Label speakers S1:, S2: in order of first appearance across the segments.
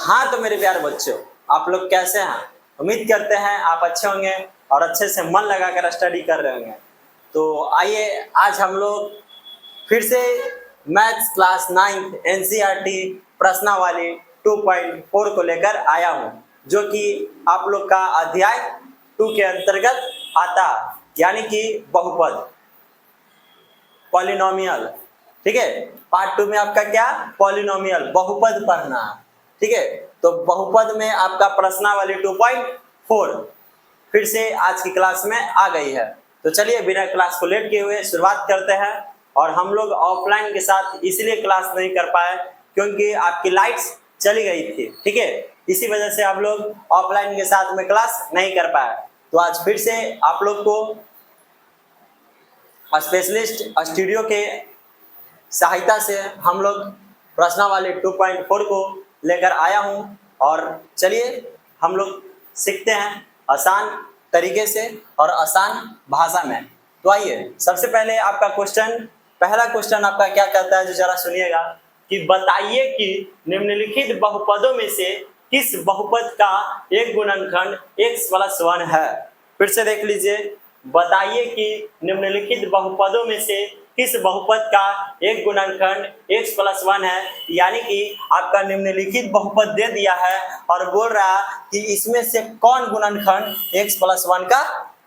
S1: हाँ तो मेरे प्यारे बच्चों, आप लोग कैसे हैं? उम्मीद करते हैं आप अच्छे होंगे और अच्छे से मन लगाकर स्टडी कर रहे होंगे। तो आइए आज हम लोग फिर से मैथ्स क्लास 9 एनसीईआरटी प्रश्नावली 2.4 को लेकर आया हूँ, जो कि आप लोग का अध्याय 2 के अंतर्गत आता है, यानी कि बहुपद, पॉलिनोमियल। ठीक है, पार्ट 2 में आपका क्या, पॉलिनोमियल, बहुपद पढ़ना है। ठीक है, तो बहुपद में आपका प्रश्नावली 2.4 फिर से आज की क्लास में आ गई है। तो चलिए बिना क्लास को लेट किए हुए शुरुआत करते हैं। और हम लोग ऑफलाइन के साथ इसलिए क्लास नहीं कर पाए क्योंकि आपकी लाइट्स चली गई थी। ठीक है, इसी वजह से आप लोग ऑफलाइन के साथ में क्लास नहीं कर पाए। तो आज फिर से आप लोग को स्पेशलिस्ट स्टूडियो के सहायता से हम लोग प्रश्नावली 2.4 को लेकर आया हूं। और चलिए हम लोग सीखते हैं आसान तरीके से और आसान भाषा में। तो आइए सबसे पहले आपका पहला क्वेश्चन आपका क्या कहता है, जो जरा सुनिएगा कि बताइए कि निम्नलिखित बहुपदों में से किस बहुपद का एक गुणनखंड x+1 है। फिर से देख लीजिए, बताइए कि निम्नलिखित बहुपदों में से किस बहुपद का एक गुणनखंड x+1 है। यानी कि आपका निम्नलिखित बहुपद दे दिया है और बोल रहा कि इसमें से कौन गुणनखंड x+1 का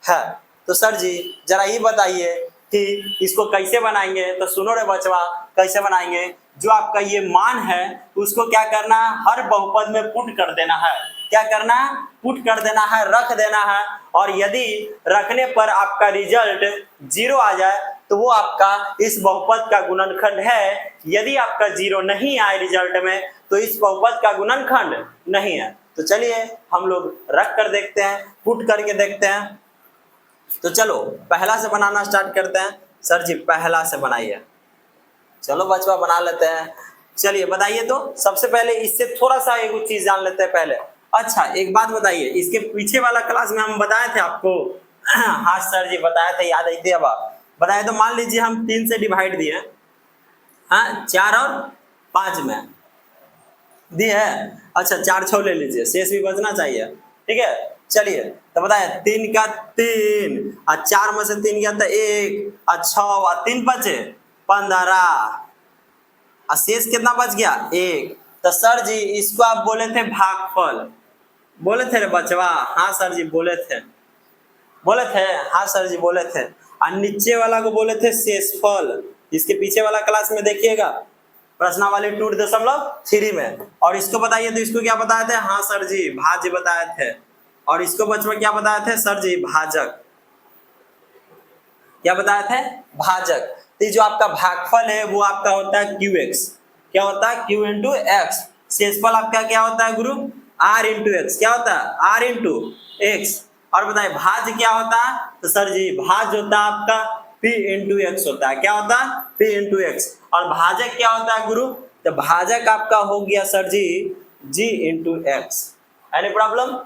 S1: है। तो सर जी जरा ये बताइए कि इसको कैसे बनाएंगे। तो सुनो रे बचवा, कैसे बनाएंगे, जो आपका ये मान है उसको क्या करना है, हर बहुपद में पुट कर देना है। क्या करना है, पुट कर देना है, रख देना है। और यदि रखने पर आपका रिजल्ट 0 आ जाए तो वो आपका इस बहुपद का गुणनखंड है। यदि आपका 0 नहीं आए रिजल्ट में तो इस बहुपद का गुणनखंड नहीं है। तो चलिए हम लोग रख कर देखते हैं, पुट करके देखते हैं। तो चलो पहला से बनाना स्टार्ट करते हैं। सर जी पहला से बनाइए। चलो बचवा बना लेते हैं। चलिए बताइए। तो सबसे पहले इससे थोड़ा सा एक चीज जान लेते हैं पहले। अच्छा एक बात बताइए, इसके पीछे वाला क्लास में हम बताए थे आपको हाँ सर जी बताए थे, याद आई थी। अब आप बताए तो मान लीजिए हम 3 से डिवाइड दिए, हाँ 4 और 5 में दिए है। अच्छा 4 6 ले लीजिए, शेष भी बचना चाहिए। ठीक है, चलिए तो बताए 3 का 3 और 4 में से 3 गया तो 1 और 6 और 3 बचे 15 और शेष कितना बच गया 1। तो सर जी इसको आप बोले थे भागफल, बोले थे रे बचवा। हाँ सर जी बोले थे, हाँ सर जी बोले थे। और नीचे वाला को बोले थे शेषफल। इसके पीछे वाला क्लास में देखिएगा प्रश्नावली 2.3 में। और इसको बताइए तो इसको क्या बताए थे, हाँ सर जी भाज्य बताए थे। और इसको बचपन क्या बताए थे सर जी, भाजक। क्या बताए थे, भाजक। तो जो आपका भागफल है वो आपका होता है qx। क्या होता है, q इंटू एक्स। शेषफल आपका क्या होता है गुरु, r इंटू एक्स। क्या होता है, r इंटू एक्स। और बताइए भाज्य क्या होता है, तो सर जी भाज्य होता है आपका p इंटू एक्स होता है। क्या होता है, p इंटू एक्स। और भाजक क्या होता है गुरु, तो भाजक आपका हो गया सर जी g into x. Any problem.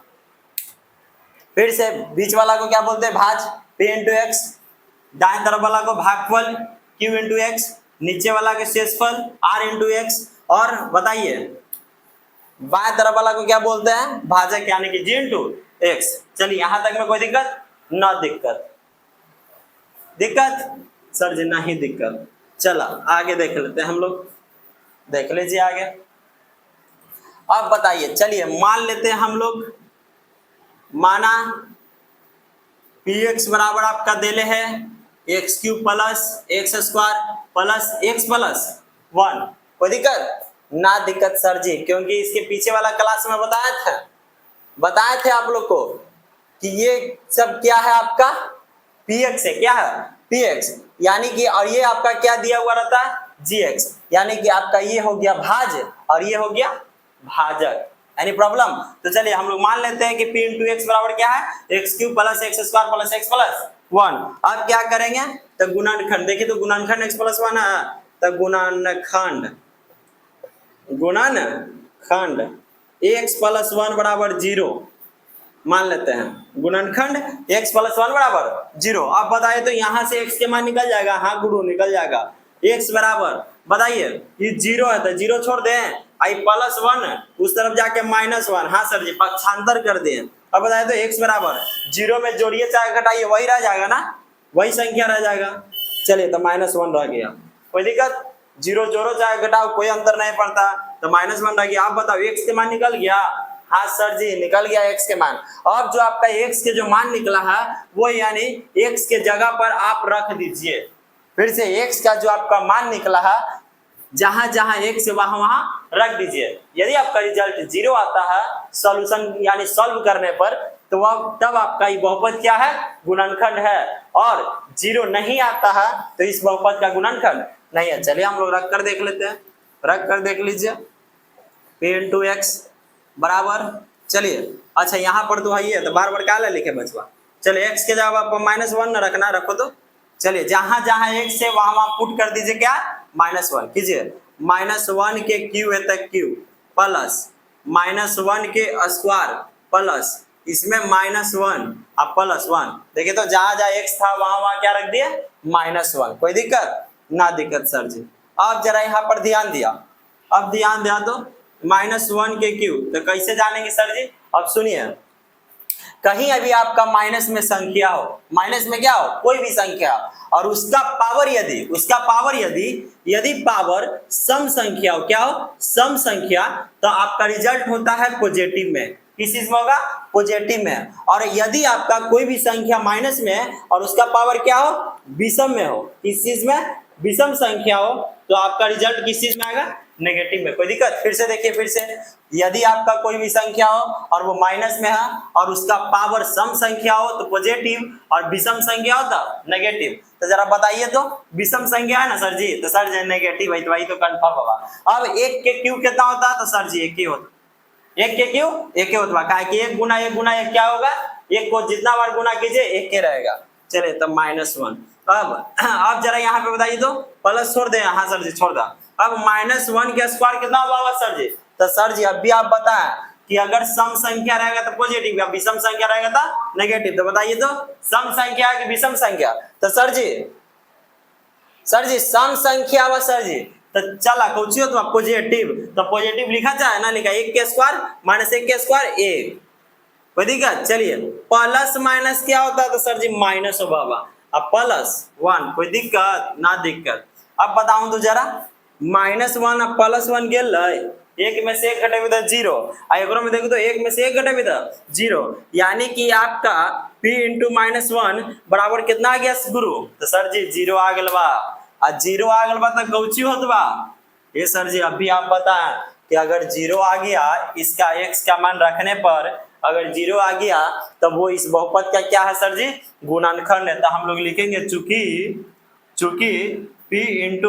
S1: फिर से बीच वाला को क्या बोलते हैं, भाज, p इंटू एक्स। दाएं तरफ वाला को भागफल q इंटू एक्स, नीचे वाला के शेषफल r इंटू एक्स। और बताइए बाएं तरफ वाला को क्या बोलते हैं, भाजक, यानी कि g इंटू एक्स। चलिए यहां तक में कोई दिक्कत ना, दिक्कत सर जी नहीं दिक्कत। चला आगे देख लेते हैं हम लोग, देख लीजिए आगे। अब बताइए, चलिए मान लेते हैं हम लोग, माना px बराबर आपका देले है x³ plus x² plus x+1। कोई दिक्कत ना, दिक्कत सर जी, क्योंकि इसके पीछे वाला क्लास में बताए थे आप लोग को कि ये सब क्या है आपका px है। क्या है, px, यानी कि और ये आपका क्या दिया हुआ रहता है, gx, यानी कि आपका ये हो गया भाज्य और ये हो गया भाजक। Any problem. तो चलिए हम लोग मान लेते हैं कि p इंटू एक्स बराबर क्या है, x³ plus x² plus x+1। अब क्या करेंगे, तो गुणनखंड। देखिए तो गुणनखंड x+1 है, तो गुणनखंड x+1 बराबर 0 मान लेते हैं। गुणनखंड x+1 बराबर 0। अब बताइए तो यहाँ से x के मान निकल जाएगा, हाँ गुरु निकल जाएगा। x बराबर, बताइए ये 0 है तो 0 छोड़ दें, आई +1 उस तरफ जाके -1, हाँ सर जी पक्षांतर कर दें। अब बताइए तो x बराबर 0 में जोड़िए चाहे घटाइए वही रह जाएगा ना, वही संख्या रह जाएगा। चलिए तो -1 रह गया, कोई दिक्कत, 0 जोड़ो चाहे घटाओ कोई अंतर नहीं पड़ता, तो -1 रह गया। आप बताओ x के मान निकल गया, हाँ सर जी निकल गया x के मान। अब जो आपका x के जो मान निकला है वो यानी x के जगह पर आप रख दीजिए, फिर से x का जो आपका मान निकला है जहां जहां x है वहां वहां रख दीजिए। यदि आपका रिजल्ट 0 आता है सॉल्यूशन यानी सॉल्व करने पर, तो वह तब आपका ये बहुपद क्या है, गुणनखंड है, और 0 नहीं आता है तो इस बहुपद का गुणनखंड नहीं है। चलिए हम लोग रख कर देख लेते हैं, रख कर देख लीजिए, p × x बराबर, चलिए अच्छा यहाँ पर तो है तो बार बार क्या लिखे बचवा, चलिए x के जगह आपको -1 न रखना, रखो तो चलिए जहां जहां x है वहां वहां पुट कर दीजिए क्या, -1 कीजिए, -1 के क्यू है तक क्यू प्लस -1 के स्क्वायर प्लस इसमें -1 अब +1, देखिए तो जहां जहां x था वहां वहां क्या रख दिए, -1, कोई दिक्कत ना दिक्कत सर जी। अब जरा यहाँ पर ध्यान दिया, अब ध्यान दिया तो -1 के क्यू, तो कैसे जानेंगे सर जी, अब सुनिए, कहीं अभी आपका माइनस में संख्या हो, माइनस में क्या हो कोई भी संख्या, और उसका पावर यदि पावर सम संख्या हो, क्या हो सम संख्या, तो आपका रिजल्ट होता है पॉजिटिव में, किस चीज में होगा, पॉजिटिव में। और यदि आपका कोई भी संख्या माइनस में है और उसका पावर क्या हो, विषम में हो, किस चीज में, विषम संख्या हो, तो आपका रिजल्ट किस चीज में आएगा, नेगेटिव में, कोई दिक्कत। फिर से देखिए, फिर से यदि आपका कोई भी संख्या हो और वो माइनस में है और उसका पावर सम संख्या हो तो पॉजिटिव, और विषम संख्या हो तो नेगेटिव। तो जरा बताइए तो विषम संख्या है ना सर जी, तो सर जी नेगेटिव है, तो वही तो कंफर्म होगा। अब 1 के क्यू कितना होता है, तो सर जी 1 ही होता, 1 के क्यू 1 ही होता है, कि 1 गुना 1 गुना 1 क्या होगा, 1 को जितना बार गुना कीजिए 1 के रहेगा। चलिए तब -1, अब जरा यहाँ पे बताइए तो प्लस छोड़ दे, हाँ सर जी छोड़ दो। अब -1 के स्क्वायर कितना होगा सर जी, तो सर जी अब भी आप बताएं कि अगर सम संख्या रहेगा तो पॉजिटिव या विषम संख्या रहेगा तो नेगेटिव, तो बताइए तो सम संख्या है कि विषम संख्या, तो सर जी सम संख्या व सर जी, तो चला कुछ हो तो पॉजिटिव, तो पॉजिटिव लिखा जाए ना, लिखा 1 के स्क्वायर -1 के स्क्वायर 1, कोई दिक्कत। चलिए प्लस माइनस क्या होता है, तो सर जी माइनस हो बाबा, अब +1, कोई दिक्कत ना दिक्कत। अब बताऊं तो जरा -1 अब +1 गेल, 1 में से 1 घटेबे तो 0, आ एकरो में देखो तो 1 में से 1 घटेबे तो 0, यानी कि आपका p × -1 बराबर कितना आ गया गुरु, तो सर जी 0 आ गल बा, आ 0 आ गल बा तो कौची होत बा, ये सर जी अभी आप बताएं कि अगर 0 आ गया, इसका x का मान रखने पर अगर 0 आ गया तो वो इस बहुपद का क्या है सर जी, गुणनखंड है। तो हम लोग लिखेंगे चूंकि p ×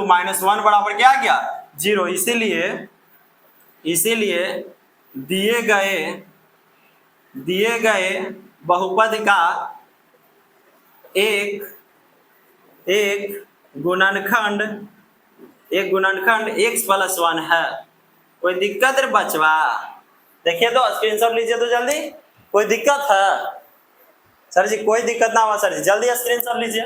S1: -1 बराबर क्या आ गया 0, इसीलिए दिए गए बहुपद का एक गुणनखंड x + 1 है। कोई दिक्कत रे बचवा, देखिए तो स्क्रीनशॉट लीजिए तो जल्दी, कोई दिक्कत है सर जी, कोई दिक्कत ना हुआ सर जी, जल्दी स्क्रीनशॉट लीजिए,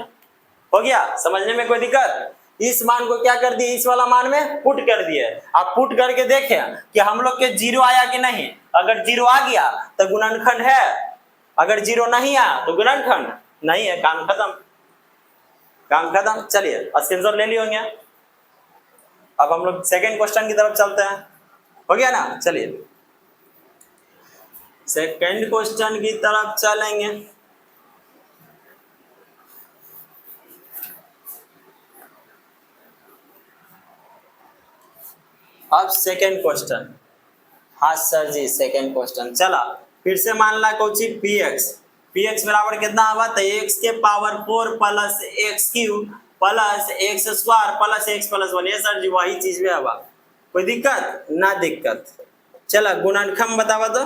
S1: हो गया समझने में कोई दिक्कत। इस मान को क्या कर दिए, इस वाला मान में पुट कर दिए, आप पुट करके देखें कि हम लोग के 0 आया कि नहीं, अगर 0 आ गया तो गुणनखंड है, अगर 0 नहीं आया तो गुणनखंड नहीं है, काम खत्म। चलिए स्क्रीनशॉट ले लिए होंगे। अब हम लोग सेकेंड क्वेश्चन की तरफ चलते हैं, हो गया ना, चलिए सेकेंड क्वेश्चन की तरफ चलेंगे। अब सेकेंड क्वेश्चन, हाँ सर जी सेकेंड क्वेश्चन, चला फिर से मान ला कोची px बराबर कितना आवा, तो x के power 4 plus x³ plus x² plus x + 1, ये सर जी वही चीज में आवा, कोई दिक्कत ना दिक्कत। चला गुणनखंड बतावा तो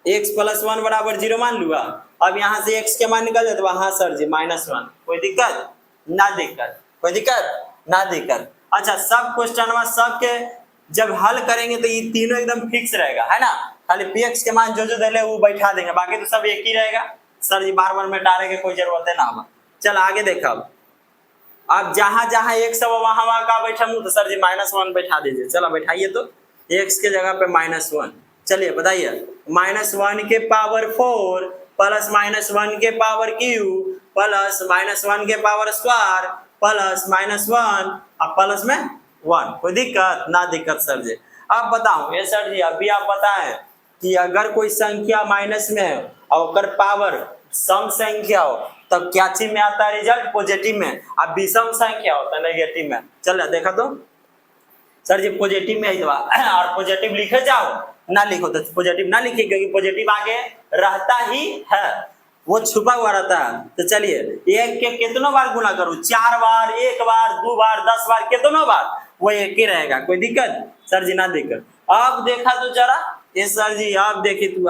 S1: x + 1 बराबर 0 मान लूँगा, अब यहाँ से x के मान निकल जाए, हाँ सर जी -1, कोई दिक्कत ना दिक्कत, कोई दिक्कत ना दिक्कत। अच्छा सब क्वेश्चन सबके जब हल करेंगे तो ये तीनों एकदम फिक्स रहेगा, है ना, खाली px के मान जो दिले वो बैठा देंगे, बाकी तो सब एक ही रहेगा। सर जी बार बार में डालने की कोई जरूरत है ना। चल आगे देखा, अब जहां जहां x है वहां वहां का बैठा हूं तो सर जी -1 बैठा दीजिए। चलो बैठाइए तो x के जगह पे -1। चलिए बताइए -1 के पावर 4 प्लस -1 के पावर क्यू प्लस -1 के पावर स्क्वायर प्लस -1 और प्लस में 1। कोई दिक्कत ना दिक्कत सर जी। अब बताओ ये सर जी अभी आप बताएं कि अगर कोई संख्या माइनस में है और ओकर पावर सम संख्या हो तब क्या चीज में आता है रिजल्ट पॉजिटिव में, अब विषम संख्या हो तो नेगेटिव में। चल देखा तो सर जी पॉजिटिव में है और पॉजिटिव लिखे जाओ ना लिखो तो पॉजिटिव ना लिखिए क्योंकि पॉजिटिव आगे रहता ही है, वो छुपा हुआ रहता है। तो चलिए एक के कितनों बार गुना करूं, 4 बार, 1 बार, 2 बार, 10 बार, कितनों बार वो एक ही रहेगा। कोई दिक्कत सर जी ना दिक्कत। अब देखा तो जरा ये सर जी आप देखिए तू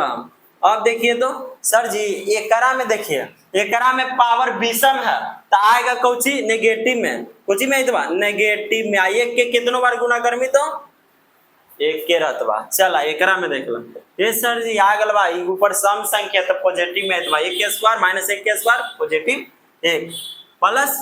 S1: अब देखिए तो सर जी एकरा में देखिए एकरा में पावर विषम है तो आएगा कौची नेगेटिव में, कौची में इतवा नेगेटिव में। एक के कितनों बार गुना करमी तो एक के रहतवा। चला एकरा में देख लो ये सर जी आ गल बा ऊपर सम संख्या तो पॉजिटिव में इतवा 1 के स्क्वायर माइनस 1 के स्क्वायर पॉजिटिव 1 प्लस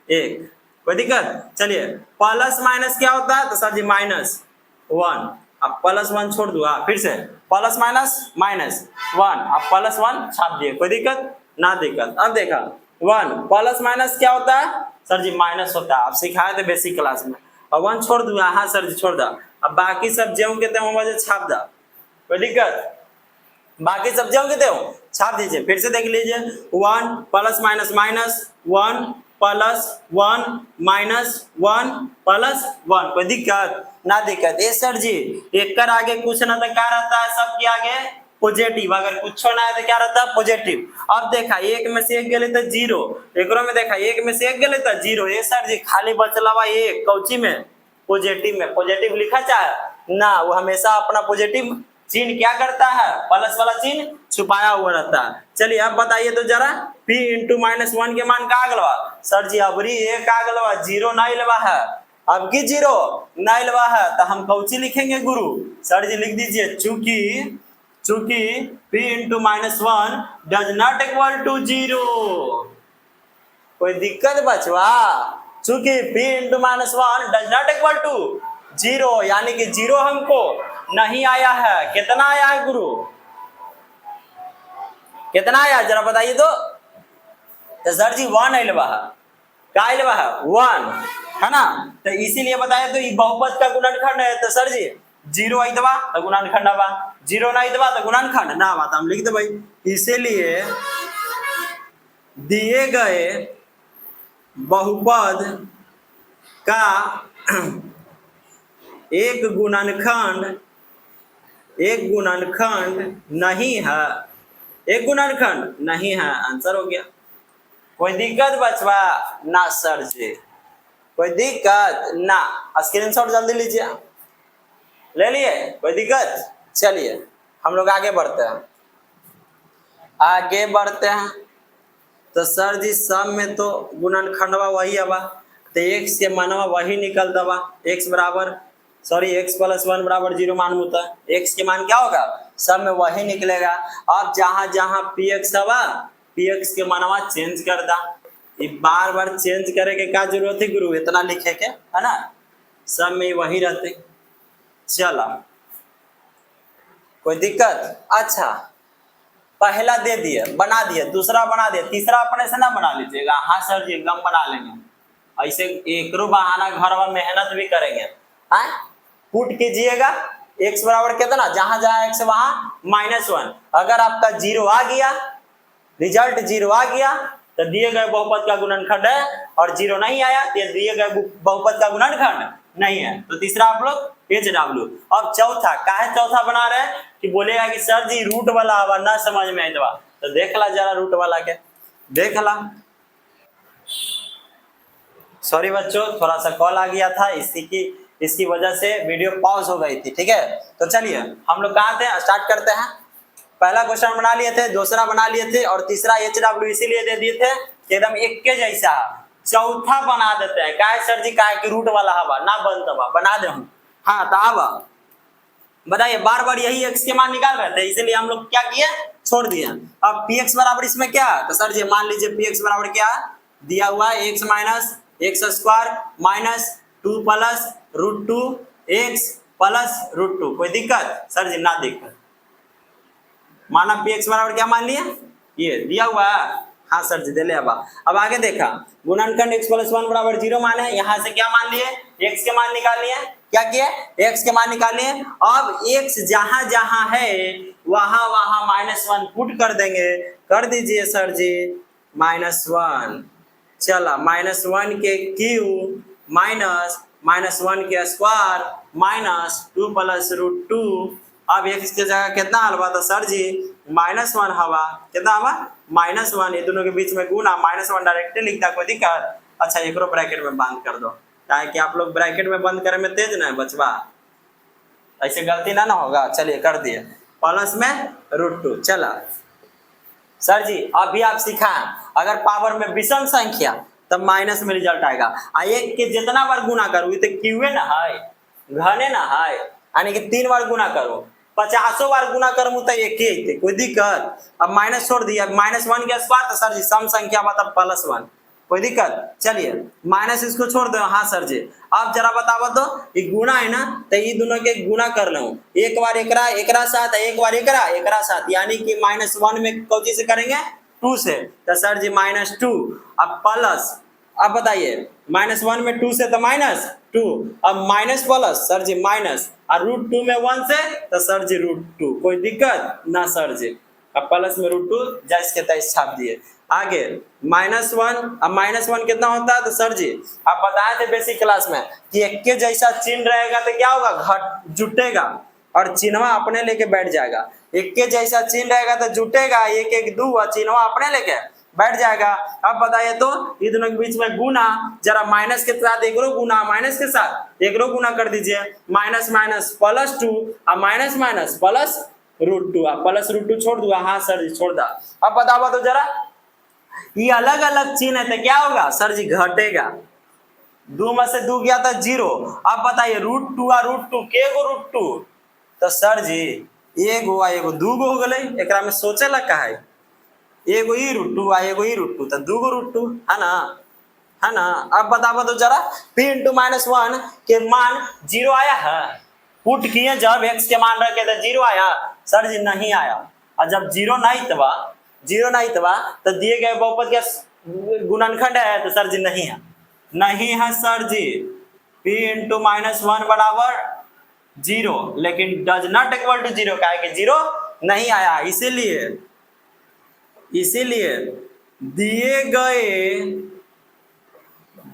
S1: 1। कोई दिक्कत। चलिए प्लस माइनस क्या होता है तो सर जी -1। अब +1 छोड़ दूंगा फिर से प्लस माइनस -1 अब +1 छाप दिए। कोई दिक्कत ना दिक्कत। अब देखा 1 प्लस माइनस क्या होता है सर जी माइनस होता है, आप सिखाए थे बेसिक क्लास में। अब 1 छोड़ दूंगा, हाँ सर जी छोड़ दा। अब बाकी सब ज्यों के त्यों वजह छाप दा। कोई दिक्कत। बाकी सब ज्यों के त्यों छाप दीजिए। फिर से देख लीजिए 1 plus minus minus 1 plus 1 minus 1 plus 1। कोई दिक्कत ना दिक्कत। ये सर जी एक कर आगे कुछ ना तो क्या रहता है सबके आगे पॉजिटिव, अगर कुछ ना है तो क्या रहता है पॉजिटिव। अब देखा एक में से एक गले तो 0, एक में देखा एक में से एक गले तो 0। ये सर जी खाली बचला हुआ एक कौची में पॉजिटिव में। पॉजिटिव लिखा चाहे ना वो हमेशा अपना पॉजिटिव चिन्ह क्या करता है प्लस वाला चिन्ह छुपाया हुआ रहता है। चलिए अब बताइए तो जरा p इंटू -1 के मान का गलवा सर जी अबरी एक आ गलवा 0 नहीं लवा है, अब की 0 नहीं लवा है तो हम कौची लिखेंगे गुरु सर जी लिख दीजिए चूंकि p into -1 does not equal to 0। कोई दिक्कत बचवा चूंकि p into -1 does not equal to 0 यानी कि 0 हमको नहीं आया है। कितना आया है गुरु कितना आया जरा बताइए तो सर जी 1 आइलवा है का आइलवा है 1 है ना। तो इसीलिए बताए तो ये बहुपद का गुणनखंड है तो सर जी 0 आई दबा तो गुणनखंड आवा 0 ना आई दबा तो गुणनखंड ना आवा। हम लिख दे भाई इसीलिए दिए गए बहुपद का एक गुणनखंड नहीं है, एक गुणनखंड नहीं है। आंसर हो गया। कोई दिक्कत बचवा ना सर जी, कोई दिक्कत ना। स्क्रीनशॉट जल्दी लीजिए, ले लिए कोई दिक्कत। चलिए हम लोग आगे बढ़ते हैं तो सर जी सब में तो गुणनखंडवा वही आवा तो x के मानवा वही निकलता बा x प्लस 1 बराबर 0 मान होता है। x के मान क्या होगा सब में वही निकलेगा। अब जहां जहां px हवा px के मानवा चेंज कर दा। ये बार बार चेंज करे के क्या जरूरत है गुरु इतना लिखे के है ना, सब में वही रहते। चला कोई दिक्कत। अच्छा पहला दे दिए बना दिए, दूसरा बना दिए, तीसरा अपने से ना बना लीजिएगा। हाँ सर जी एकदम बना लेंगे। ऐसे एक बहाना घर में मेहनत भी करेंगे। हाँ पुट कीजिएगा x बराबर कितना जहां जहां x वहां -1। अगर आपका 0 आ गया रिजल्ट 0 आ गया तो दिए गए बहुपद का गुणनखंड है और 0 नहीं आया तो दिए गए बहुपद का गुणनखंड नहीं है। तो तीसरा आप लोग HW। अब चौथा काहे चौथा बना रहे हैं कि बोलेगा कि सर जी रूट वाला आवा ना समझ में आइतवा तो देख ला जरा रूट वाला के देख ला। सॉरी बच्चों थोड़ा सा कॉल आ गया था इसकी वजह से वीडियो पॉज हो गई थी। ठीक है तो चलिए हम लोग कहाँ थे स्टार्ट करते हैं। पहला क्वेश्चन बना लिए थे, दूसरा बना लिए थे और तीसरा HW इसीलिए दे दिए थे कि एकदम एक के जैसा। चौथा बना देते हैं काहे सर जी काहे कि रूट वाला हवा ना बनता बना दे हम। हाँ तो अब बताइए बार बार यही x के मान निकाल रहे थे इसीलिए हम लोग क्या किए छोड़ दिए। अब px बराबर इसमें क्या तो सर जी मान लीजिए px बराबर क्या दिया हुआ है x x square minus 2 plus √2 x plus √2। कोई दिक्कत सर जी? ना दिक्कत। माना पी एक्स बराबर क्या मान लिया? ये दिया हुआ है। हाँ सर जी दे ले। अब आगे देखा गुणनखंड x + 1 बराबर 0 मान है। यहाँ से क्या मान लिए? x के मान निकाल लिए। क्या किया? x के मान निकाल लिए। अब x जहां जहां है वहां वहां -1 पुट कर देंगे। कर दीजिए सर जी -1। चला -1 के क्यूब माइनस -1 के स्क्वायर माइनस 2 प्लस √2। अब x के जगह कितना हलवा था सर जी? -1 हवा। कितना हवा? -1। ये दोनों के बीच में गुना -1 डायरेक्टली लिखता। कोई दिक्कत? अच्छा एक ब्रैकेट में बंद कर दो, ताकि आप लोग ब्रैकेट में बंद करे में तेज ना है बचवा, ऐसे गलती ना होगा। चलिए कर दिए प्लस में √2। चला सर जी अभी आप सीखा अगर पावर में विषम संख्या तब माइनस में रिजल्ट आएगा। एक के जितना बार गुना करो तो क्यूए ना है घने ना है, यानी कि 3 बार गुना करो। 50 बार गुना करूँ तो एक ही आते। कोई दिक्कत? अब माइनस छोड़ दिया। -1 के स्क्वायर तो सर जी सम संख्या मतलब +1। कोई दिक्कत? चलिए माइनस इसको छोड़ दो। हाँ सर जी अब जरा बताओ तो ये गुना है ना, तो ये दोनों के गुना कर लो। एक बार एकरा साथ, एक बार एकरा साथ, यानी कि -1 में कौन से करेंगे? 2 से। तो सर जी -2। अब प्लस, अब बताइए -1 में 2 से तो -2। अब माइनस प्लस सर जी माइनस, और √2 में 1 से तो सर जी √2। कोई दिक्कत ना सर जी? अब प्लस में √2 जैसे के तैसे छाप दिए। आगे -1। अब -1 कितना होता है? तो सर जी आप बताए थे बेसिक क्लास में कि एक के जैसा चिन्ह रहेगा तो क्या होगा? घट जुटेगा और चिन्हवा अपने लेके बैठ जाएगा। एक के जैसा चिन्ह रहेगा तो जुटेगा, 1 1 2 और चिन्हवा अपने लेके बैठ जाएगा। अब बताइए तो ये दोनों के बीच में गुना, जरा माइनस के साथ एक गुना, माइनस के साथ एक गुना कर दीजिए। माइनस माइनस +2 और माइनस माइनस प्लस √2। प्लस √2 छोड़ दूंगा। हाँ सर जी छोड़ दा। अब बताओ तो जरा ये अलग अलग चिन्ह है तो क्या होगा? सर जी घटेगा। 2 में से 2 गया था 0। अब बताइए √2 और √2 के गो √2? तो सर जी एगो आ एगो 2 गो हो गए। एकरा में सोचे ला का है? एगो ही √2 आ एगो ही √2 तो 2 गो √2 है ना, है ना। अब बताओ तो जरा p × -1 के मान 0 आया है? पुट किए जब x के मान रखे तो 0 आया? सर जी नहीं आया। और जब 0 नहीं तबा तो दिए गए बहुपद का गुणनखंड है तो सर जी नहीं है। नहीं है सर जी। p × -1 बराबर 0, लेकिन डज नॉट इक्वल टू 0 का है कि 0 नहीं आया। इसीलिए दिए गए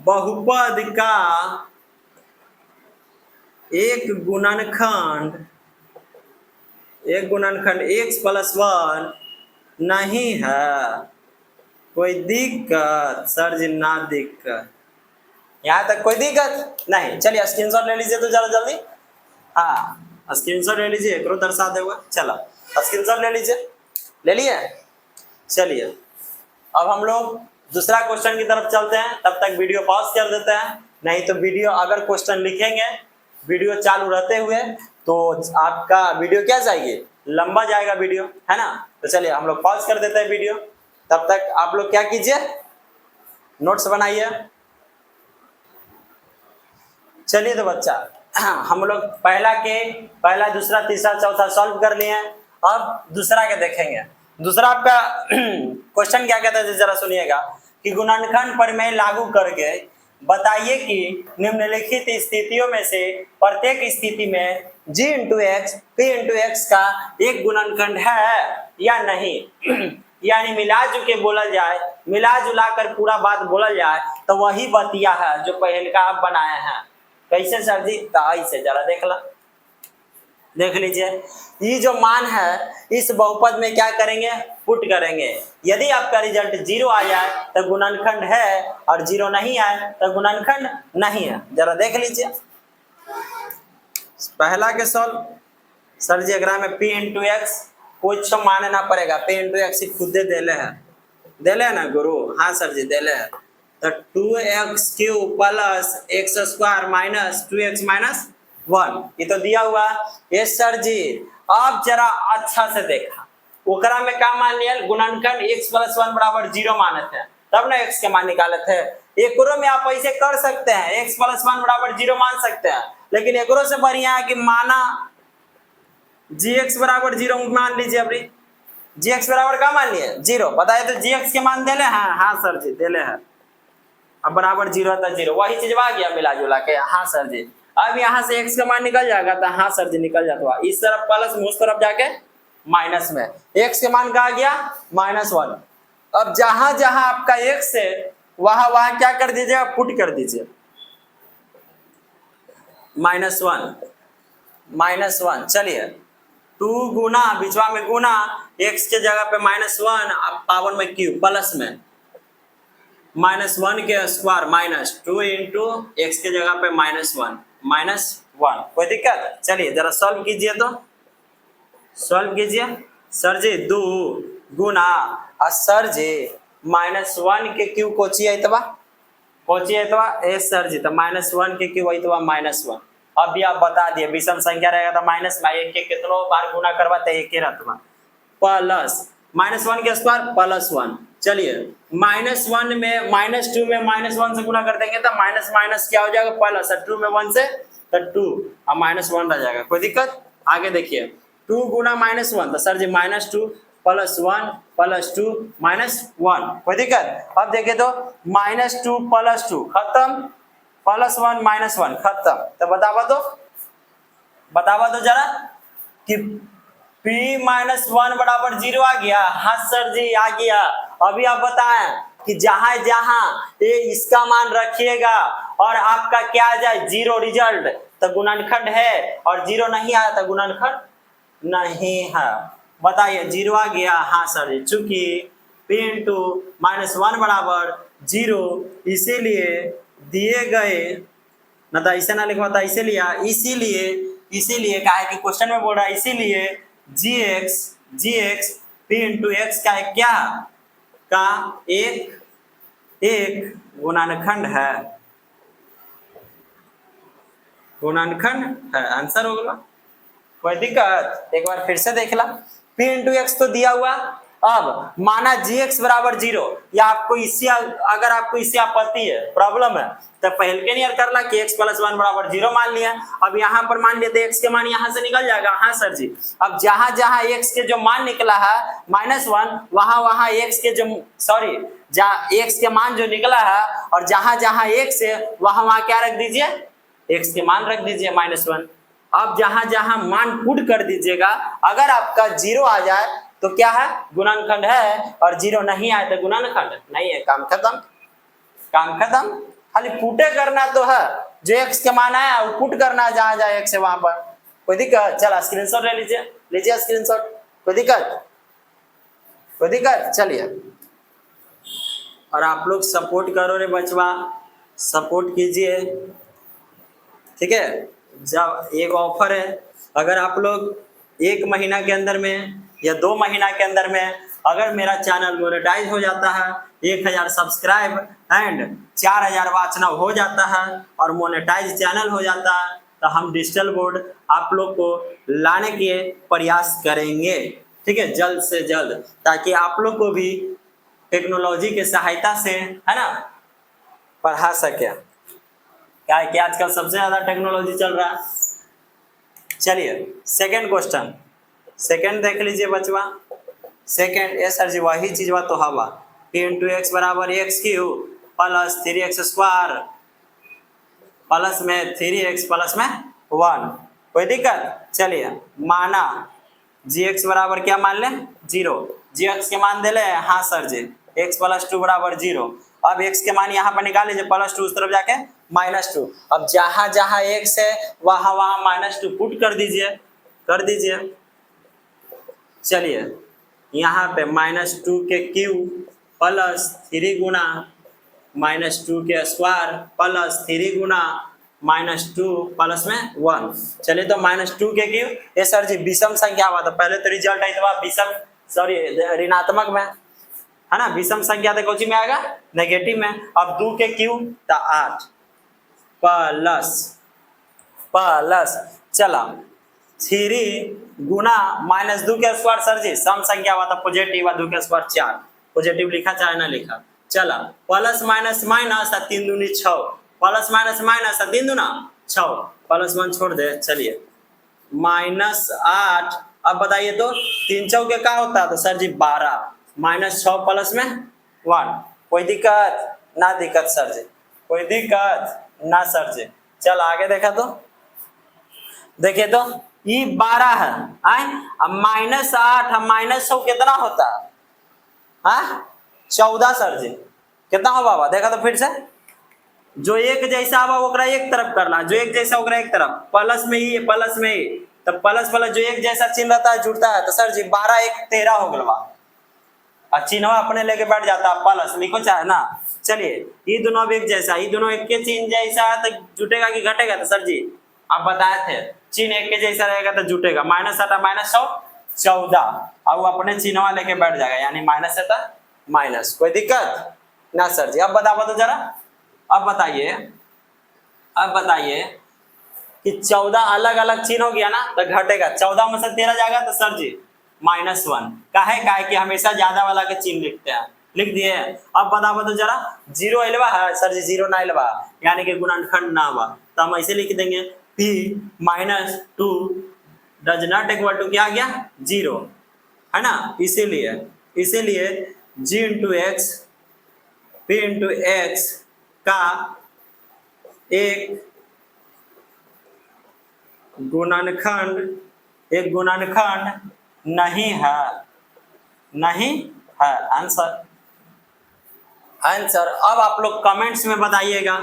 S1: बहुपद का एक गुणनखंड x + 1 नहीं है। कोई दिक्कत? सर जी ना दिक्कत। यहाँ तक कोई दिक्कत नहीं। चलिए स्क्रीनशॉट ले लीजिए तो जरा जल्दी। हाँ स्क्रीनशॉट ले लीजिए, एक दर्शा देगा। चलो स्क्रीनशॉट ले लीजिए। ले लिए? चलिए अब हम लोग दूसरा क्वेश्चन की तरफ चलते हैं। तब तक वीडियो पॉज कर देते हैं, नहीं तो वीडियो अगर क्वेश्चन लिखेंगे वीडियो चालू रहते हुए तो आपका वीडियो क्या जाएगी? लंबा जाएगा वीडियो, है ना। तो चलिए हम लोग पॉज कर देते हैं वीडियो। तब तक आप लोग क्या कीजिए? नोट्स बनाइए। चलिए तो बच्चा हम लोग पहला दूसरा तीसरा चौथा सॉल्व कर लिए। अब दूसरा के देखेंगे। दूसरा आपका क्वेश्चन क्या कहता है जरा सुनिएगा कि गुणनखंड प्रमेय लागू करके बताइए कि निम्नलिखित स्थितियों में से प्रत्येक स्थिति में g × x p × x का एक गुणनखंड है या नहीं। यानी मिला जुके बोला जाए, मिला जुला कर पूरा बात बोला जाए तो वही बतिया है जो पहले का आप बनाए हैं। कैसे सर जी? ऐसे जरा देख लीजिए। ये जो मान है इस बहुपद में क्या करेंगे? पुट करेंगे। यदि आपका रिजल्ट 0 आ जाए तो गुणनखंड है, और 0 नहीं आए तो गुणनखंड नहीं है। जरा देख लीजिए पहला के सॉल्व। सर जी अगर में p × x कुछ माने ना पड़ेगा। p × x खुदे देले है ना गुरु? हाँ सर जी देले है। तो 2x³ + x² - 2x - 1 ये तो दिया हुआ। ये सर जी अब जरा अच्छा से देखा ओकरा में क्या मान लिया? गुणनखंड x + 1 बराबर 0 माने थे। तब ना x के मान निकाले थे। एकरो में आप ऐसे कर सकते हैं, x + 1 बराबर 0 मान सकते हैं, लेकिन एकरो से बढ़िया है कि माना gx बराबर 0 मान लीजिए। अभी gx बराबर क्या मान लिए 0, बताइए तो gx के मान देले हैं? हाँ सर जी देले हैं। अब बराबर 0 था 0, वही चीज आ गया मिला जुला के। हाँ सर जी। अब यहाँ से x का मान निकल जाएगा तो हाँ सर जी निकल जाता है। इस तरफ प्लस में, उस तरफ जाके माइनस में। x के मान कहा गया -1। अब जहां जहां आपका x है वहां वहां क्या कर दीजिएगा, पुट कर दीजिए -1। चलिए 2 गुना बीचवा में गुना x के जगह पे -1, अब पावर में क्यूब प्लस में -1 के स्क्वायर -2 इंटू x के जगह पे -1। कोई दिक्कत? चलिए जरा सॉल्व कीजिए, तो सॉल्व कीजिए। सर जी 2 गुना सर जी -1 के क्यूब कोची आइतबा ए सर जी, तो -1 के क्यूब आइतबा -1। अभी आप बता दिए विषम संख्या रहेगा तो माइनस में एक के कितनों बार गुना करवाते एक के रहता प्लस -1 के स्क्वायर +1। चलिए -1 में -2 में -1 से गुना कर देंगे तो माइनस माइनस क्या हो जाएगा प्लस, 2 में 1 से तो 2 अब -1 रह जाएगा। कोई दिक्कत? आगे देखिए 2 गुना -1 तो सर जी -2 +1 +2 -1। कोई दिक्कत? अब देखिए तो -2 +2 खत्म, +1 -1 खत्म। तो बतावा दो जरा कि p-1 बराबर 0 आ गया। हाँ सर जी आ गया। अभी आप बताएं कि जहां जहां ये इसका मान रखिएगा और आपका क्या आ जाए 0 रिजल्ट, तो गुणनखंड है, और 0 नहीं आया तो गुणनखंड नहीं है। बताइए 0 आ गया। हाँ सर जी, चूंकि p इंटू -1 बराबर 0 इसीलिए दिए गए ना, तो ऐसे ना लिखवा था, इसीलिए कहा है कि क्वेश्चन में बोल रहा है इसीलिए gx p इंटू x का क्या का एक गुणनखंड है। आंसर हो गया। कोई दिक्कत? एक बार फिर से देख ला। p इंटू एक्स तो दिया हुआ। अब माना gx बराबर 0, या आपको इससे अगर आपको इससे आपत्ति है, प्रॉब्लम है, तो पहले के नहीं कर ला कि x + 1 बराबर 0 मान लिया। अब यहाँ पर मान लेते x के मान यहाँ से निकल जाएगा। हाँ सर जी। अब जहां जहां x के जो मान निकला है -1, वहां x के जो x के मान जो निकला है, और जहां जहां x है वहां क्या रख दीजिए, x के मान रख दीजिए -1। अब जहां जहां मान पुट कर दीजिएगा, अगर आपका 0 आ जाए तो क्या है, गुणनखंड है, और 0 नहीं आए तो गुणनखंड नहीं है। काम खत्म। खाली पुटे करना तो है, जो x के मान आया वो पुट करना है जहां जहां x है वहां पर। कोई दिक्कत? चला स्क्रीनशॉट ले लीजिए स्क्रीनशॉट। कोई दिक्कत? चलिए। और आप लोग सपोर्ट करो रे बचवा, सपोर्ट कीजिए, ठीक है। जब एक ऑफर है, अगर आप लोग 1 महीना के अंदर में या 2 महीना के अंदर में अगर मेरा चैनल मोनेटाइज हो जाता है, 1000 सब्सक्राइब एंड 4000 वाचना हो जाता है और मोनेटाइज चैनल हो जाता है, तो हम डिजिटल बोर्ड आप लोग को लाने के प्रयास करेंगे, ठीक है, जल्द से जल्द, ताकि आप लोग को भी टेक्नोलॉजी के सहायता से, है ना, पढ़ा सके। क्या है कि आजकल सबसे ज्यादा टेक्नोलॉजी चल रहा है। चलिए सेकंड क्वेश्चन, सेकंड देख लीजिए बचवा। सेकंड ए सर जी वही चीज बा तो हवा p इंटू एक्स बराबर x³ plus 3x square plus में 3x प्लस में 1। कोई दिक्कत? चलिए माना gx बराबर क्या मान ले 0, gx के मान दे ले। हाँ सर जी, x + 2 बराबर 0। अब x के मान यहाँ पर निकाल लीजिए, +2 उस तरफ जाके -2। अब जहां जहां x है वहां -2 पुट कर दीजिए। चलिए यहाँ पे -2 के क्यूब प्लस 3 गुना -2 के स्क्वायर प्लस 3 गुना -2 प्लस में 1। चलिए तो -2 के क्यूब, ये सर जी विषम संख्या हुआ, तो पहले तो रिजल्ट आई तो ऋणात्मक में, है ना, विषम संख्या तो कौन में आएगा, नेगेटिव में। अब 2 के क्यूब तो 8 प्लस चला 3 गुना -2 के स्क्वायर, सर जी सम संख्या हुआ था पॉजिटिव, 2 के स्क्वायर 4, पॉजिटिव लिखा चाहे ना लिखा, चला प्लस माइनस माइनस 3 दूनी 6, प्लस माइनस माइनस 3 दूना 6, प्लस 1 छोड़ दे। चलिए -8। अब बताइए तो 3 चौके क्या होता है? तो सर जी 12, -6 प्लस में 1। कोई दिक्कत ना? दिक्कत सर जी, कोई दिक्कत ना सर जी। चल आगे देखा तो देखिए तो ये 12 है आए, अब -8 -6 कितना होता है? हाँ 14 सर जी। कितना हो बाबा? देखा तो फिर से जो एक जैसा आवा ओकरा एक तरफ करना, जो एक जैसा ओकरा एक तरफ, प्लस में ही प्लस में ही, तब प्लस प्लस जो एक जैसा चिन्ह रहता है जुड़ता है। तो सर जी 12 1 13 हो गलवा, और चिन्ह अपने लेके बैठ जाता है प्लस, लिखो चाहे ना। चलिए ये दोनों अब एक जैसा, ये दोनों एक के चिन्ह जैसा है तो जुटेगा कि घटेगा? तो सर जी आप बताए थे चिन्ह एक के जैसा रहेगा तो जुटेगा। -8 -6 14, और वो अपने चिन्ह लेके बैठ जाएगा, यानी -7 माइनस। कोई दिक्कत ना सर जी। अब बताओ तो जरा, अब बताइए कि 14 अलग अलग चिन्ह हो गया ना तो घटेगा, 14 में से 13 जाएगा तो सर जी -1। काहे कि हमेशा ज्यादा वाला के चिन्ह लिखते हैं, लिख दिए। अब बताओ तो जरा 0 अइलवा है सर जी? 0 ना अइलवा, यानी कि गुणनखंड ना हुआ, तो हम ऐसे लिख देंगे p -2 does not equal to क्या आ गया? 0, है ना। इसीलिए g into x p into x का एक गुणनखंड नहीं है, नहीं है। आंसर अब आप लोग कमेंट्स में बताइएगा,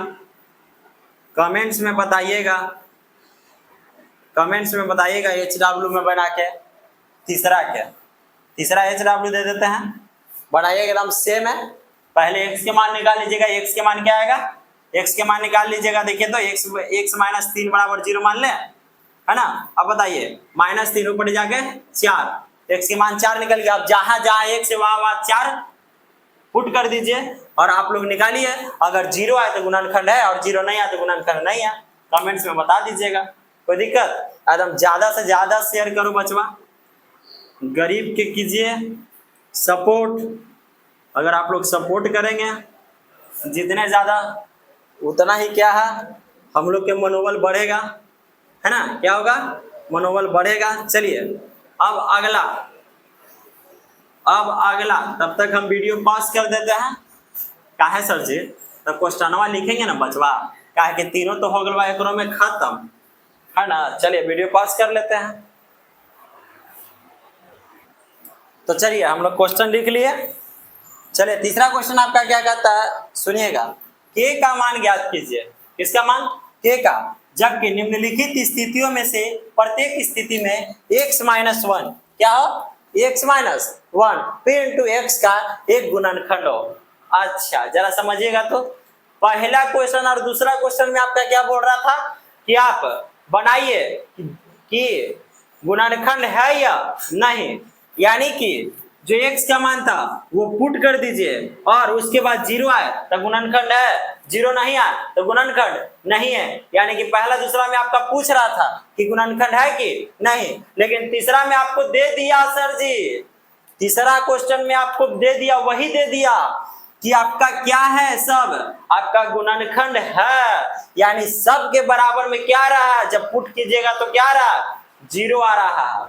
S1: HW में बना के। तीसरा HW दे देते हैं, बनाइए एकदम सेम है। पहले x के मान निकाल लीजिएगा, x के मान क्या आएगा? x के मान निकाल लीजिएगा। देखिए तो x -3 बराबर 0 मान ले, है ना। अब बताइए -3 ऊपर जाके 4, x के मान 4 निकल गया। अब जहां जहां x है वहां 4 पुट कर दीजिए और आप लोग निकालिए। अगर 0 आए तो गुणनखंड है, और 0 नहीं आए तो गुणनखंड नहीं है। कमेंट्स में बता दीजिएगा, कोई दिक्कत? एकदम ज्यादा से ज्यादा शेयर करो बचवा, गरीब के कीजिए सपोर्ट। अगर आप लोग सपोर्ट करेंगे जितने ज्यादा, उतना ही क्या है, हम लोग के मनोबल बढ़ेगा, है ना। क्या होगा? मनोबल बढ़ेगा। चलिए अब अगला, तब तक हम वीडियो पॉज कर देते हैं। काहे सर जी? तो क्वेश्चनवा लिखेंगे ना बचवा, काहे कि तीनों तो हो गलवा एकरो में खत्म, है ना। चलिए वीडियो पॉज कर लेते हैं। तो चलिए हम लोग क्वेश्चन लिख लिए। चलिए तीसरा क्वेश्चन आपका क्या कहता है, सुनिएगा। k का मान ज्ञात कीजिए। किसका मान? k का। जबकि निम्नलिखित स्थितियों में से प्रत्येक स्थिति में x -1 क्या हो? x -1 p इंटू एक्स का एक गुणनखंड हो। अच्छा जरा समझिएगा तो, पहला क्वेश्चन और दूसरा क्वेश्चन में आपका क्या बोल रहा था कि आप बनाइए कि गुणनखंड है या नहीं, यानी कि जो x का मान था वो पुट कर दीजिए और उसके बाद 0 आए तो गुणनखंड है, 0 नहीं आए तो गुणनखंड नहीं है। यानी कि पहला दूसरा में आपका पूछ रहा था कि गुणनखंड है कि नहीं, लेकिन तीसरा में आपको दे दिया सर जी। तीसरा क्वेश्चन में आपको दे दिया, वही दे दिया कि आपका क्या है, सब आपका गुणनखंड है। यानी सब के बराबर में क्या रहा, जब पुट कीजिएगा तो क्या रहा? 0 आ रहा है।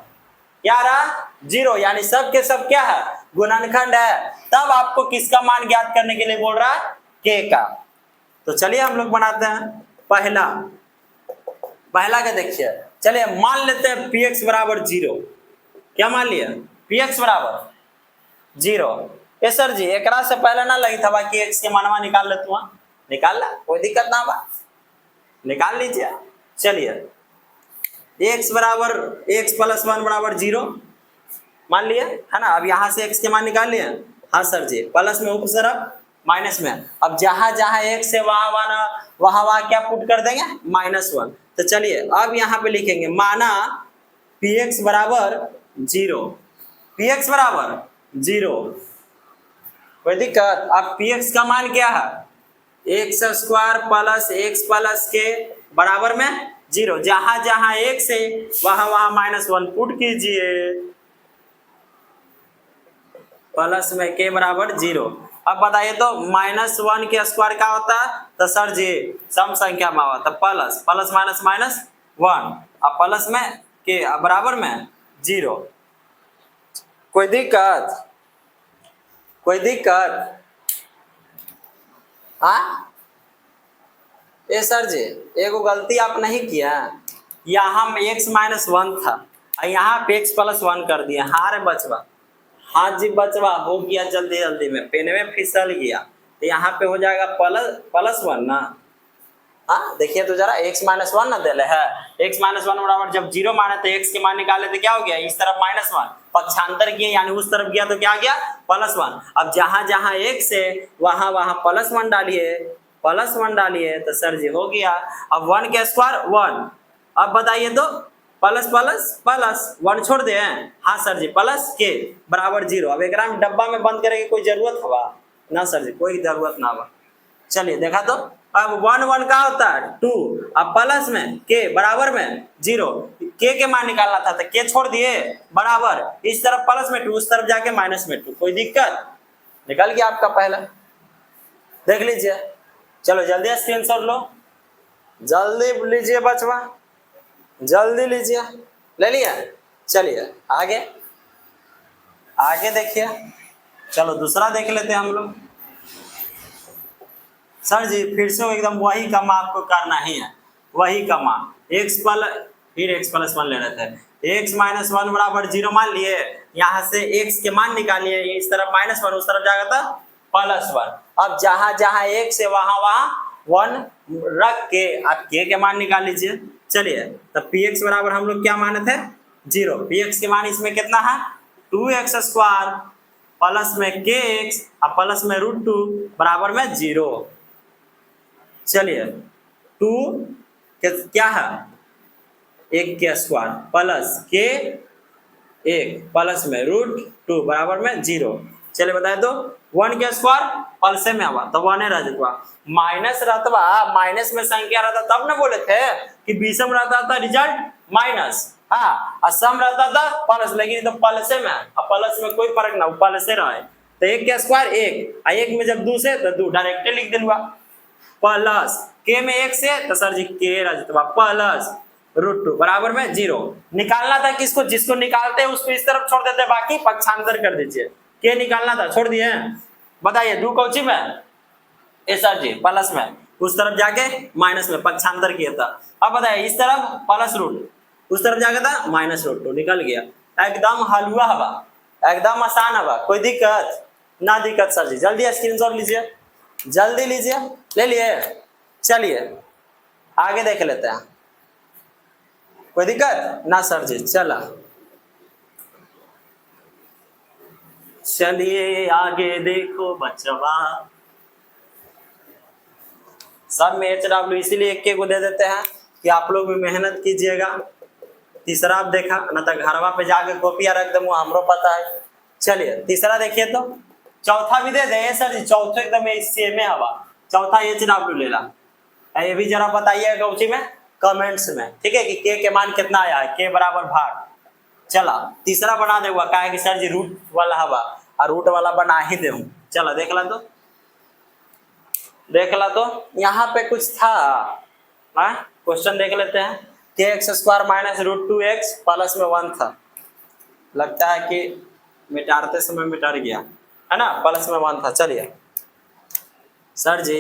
S1: क्या रहा? 0, यानी सब के सब क्या है? गुणनखंड है। तब आपको किसका मान ज्ञात करने के लिए बोल रहा है? k का। तो चलिए हम लोग बनाते हैं पहला का। देखिए चलिए मान लेते हैं px बराबर 0। क्या मान लिया? px बराबर 0। ये सर जी एकरा से पहले ना लगी था बाकी x के मानवा निकाल ले, तू निकाल ला, कोई दिक्कत ना बा, निकाल लीजिए। चलिए x बराबर x + 1 बराबर 0 मान लिए, है ना। अब यहाँ से x के मान निकाल लिए। हाँ सर जी, प्लस में उपसर्ग माइनस में। अब जहां जहां x है वहां क्या पुट कर देंगे? -1। तो चलिए अब यहाँ पे लिखेंगे माना px बराबर 0, px बराबर 0, कोई दिक्कत? अब px का मान क्या है? x² + x + के बराबर में 0। जहां जहां x है वहां -1 पुट कीजिए, प्लस में k बराबर 0। अब बताइए तो -1 के स्क्वायर क्या होता है? तो सर जी सम संख्या में होता है प्लस, प्लस माइनस माइनस 1, अब प्लस में के बराबर में 0। कोई दिक्कत? कोई दिक्कत? हाँ ए सर जी एगो गलती आप नहीं किया, यहाँ x-1 था और यहाँ पे x+1 कर दिया। हाँ रे बचवा, हाँ जी बचवा, हो गया जल्दी जल्दी में, पेन में फिसल गया, तो यहाँ पे हो जाएगा +1 ना। हाँ देखिए तो जरा x-1 ना दे है, x-1 बराबर जब 0 माने तो x के मान निकाले तो क्या हो गया, इस तरफ -1, पक्षांतर किए यानी उस तरफ गया तो क्या गया +1। अब जहां जहां x है वहां वहां +1 डालिए, +1 डालिए तो सर जी हो गया। अब 1 के स्क्वायर 1, अब बताइए तो प्लस प्लस प्लस 1 छोड़ दे। हाँ सर जी प्लस के बराबर 0। अब एक डब्बा में बंद करे की कोई जरूरत हवा ना सर जी, कोई जरूरत ना हुआ। चलिए देखा तो अब 1 1 का होता है 2, अब प्लस में के बराबर में 0, के मान निकालना था तो के छोड़ दिए बराबर, इस तरफ प्लस में 2 उस तरफ जाके माइनस में 2। कोई दिक्कत? निकल गया आपका पहला, देख लीजिए। चलो जल्दी स्क्रीनशॉट लो, जल्दी लीजिए बचवा, जल्दी लीजिए, ले लिया। चलिए आगे आगे देखिए, चलो दूसरा देख लेते हैं हम लोग। सर जी फिर से एकदम वही काम आपको करना ही है, वही काम फिर x+1 ले रहे थे। x-1 बराबर 0 मान लिए, यहाँ से x के मान निकालिए, इस तरफ -1 उस तरफ जाएगा था +1। अब जहां जहां x है वहां वहां 1 रख के आप के मान निकाल लीजिए। चलिए तब px बराबर हम लोग क्या माने थे 0, px के मान इसमें कितना है 2x² प्लस में kx और प्लस में √2 बराबर में 0। चलिए 2 क्या है 1 के स्क्वायर प्लस के 1 प्लस में √2 बराबर में 0। चलिए बताए तो 1 के स्क्वायर प्लस में आवा तो 1 रह जाता, माइनस रहता, माइनस में संख्या रहता तब ना बोले थे कि विषम रहता था रिजल्ट माइनस, हाँ और सम रहता था प्लस, लेकिन तो प्लस में, अब प्लस में कोई फर्क ना, प्लस से रहे तो 1 के स्क्वायर 1 और 1 में जब 2 से तो 2 डायरेक्ट लिख दूंगा प्लस के में 1 से तो सर जी के रह जाता प्लस √2 बराबर में 0। निकालना था किसको, जिसको निकालते हैं उसको इस तरफ छोड़ देते, बाकी पक्षांतर कर दीजिए। के निकालना था छोड़ दिए, बताइए 2 कौची में ए सर जी प्लस में, उस तरफ जाके माइनस में पक्षांतर किया था। अब बताइए इस तरफ प्लस रूट, उस तरफ जाके था -√2 निकल गया। एकदम हलवा हवा, एकदम आसान हवा, कोई दिक्कत ना दिक्कत सर जी। जल्दी स्क्रीनशॉट लीजिए, जल्दी लीजिए, ले लिए। चलिए आगे देख लेते हैं, कोई दिक्कत ना सर जी। चला चलिए आगे देखो बचवा, सब में HW इसीलिए एक को दे देते हैं कि आप लोग भी मेहनत कीजिएगा। तीसरा आप देखा ना तो घरवा पे जाके कॉपियां रख दे, हमरो पता है। चलिए तीसरा देखिए तो, चौथा भी दे दे सर जी, चौथे एकदम सेम है हवा, चौथा HW ले ला। ये भी जरा बताइए कौची में कमेंट्स में, ठीक है कि के मान कितना आया है, के बराबर भाग। चला तीसरा बना दे हुआ, कहा कि सर जी रूट वाला हवा और रूट वाला बना ही दे। चला देख ला तो, देख ला तो यहाँ पे कुछ था, क्वेश्चन देख लेते हैं। kx² - √2x प्लस में 1 था, लगता है कि मिटाते समय मिटा गया है ना, प्लस में 1 था। चलिए सर जी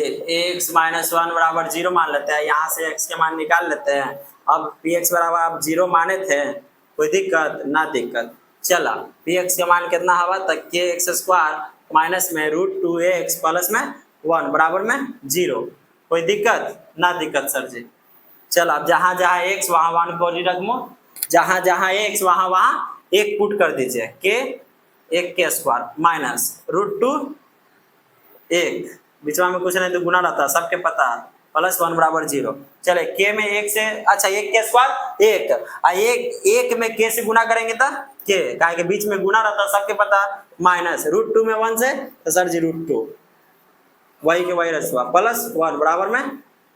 S1: x-1 बराबर 0 मान लेते हैं, यहाँ से x के मान निकाल लेते हैं। अब px बराबर आप 0 माने थे, कोई दिक्कत ना दिक्कत। चला px के मान कितना हवा तक kx² माइनस में √2x प्लस में 1 बराबर में 0, कोई दिक्कत ना दिक्कत सर जी। चल अब जहाँ जहाँ x वहाँ 1 को रखमो, जहाँ जहाँ x वहाँ वहाँ 1 पुट कर दीजिए, के 1 के स्क्वायर माइनस √2 1, बीचवा में कुछ नहीं तो गुना रहता, सबके पता है, +1 बराबर 0। चले के में 1 से, अच्छा 1 के स्क्वायर 1 और 1 में के से गुना करेंगे तो के, कहा के बीच में गुना रहता सबके पता, माइनस √2 में 1 से तो सर जी √2 वही के वही रसवा +1 बराबर में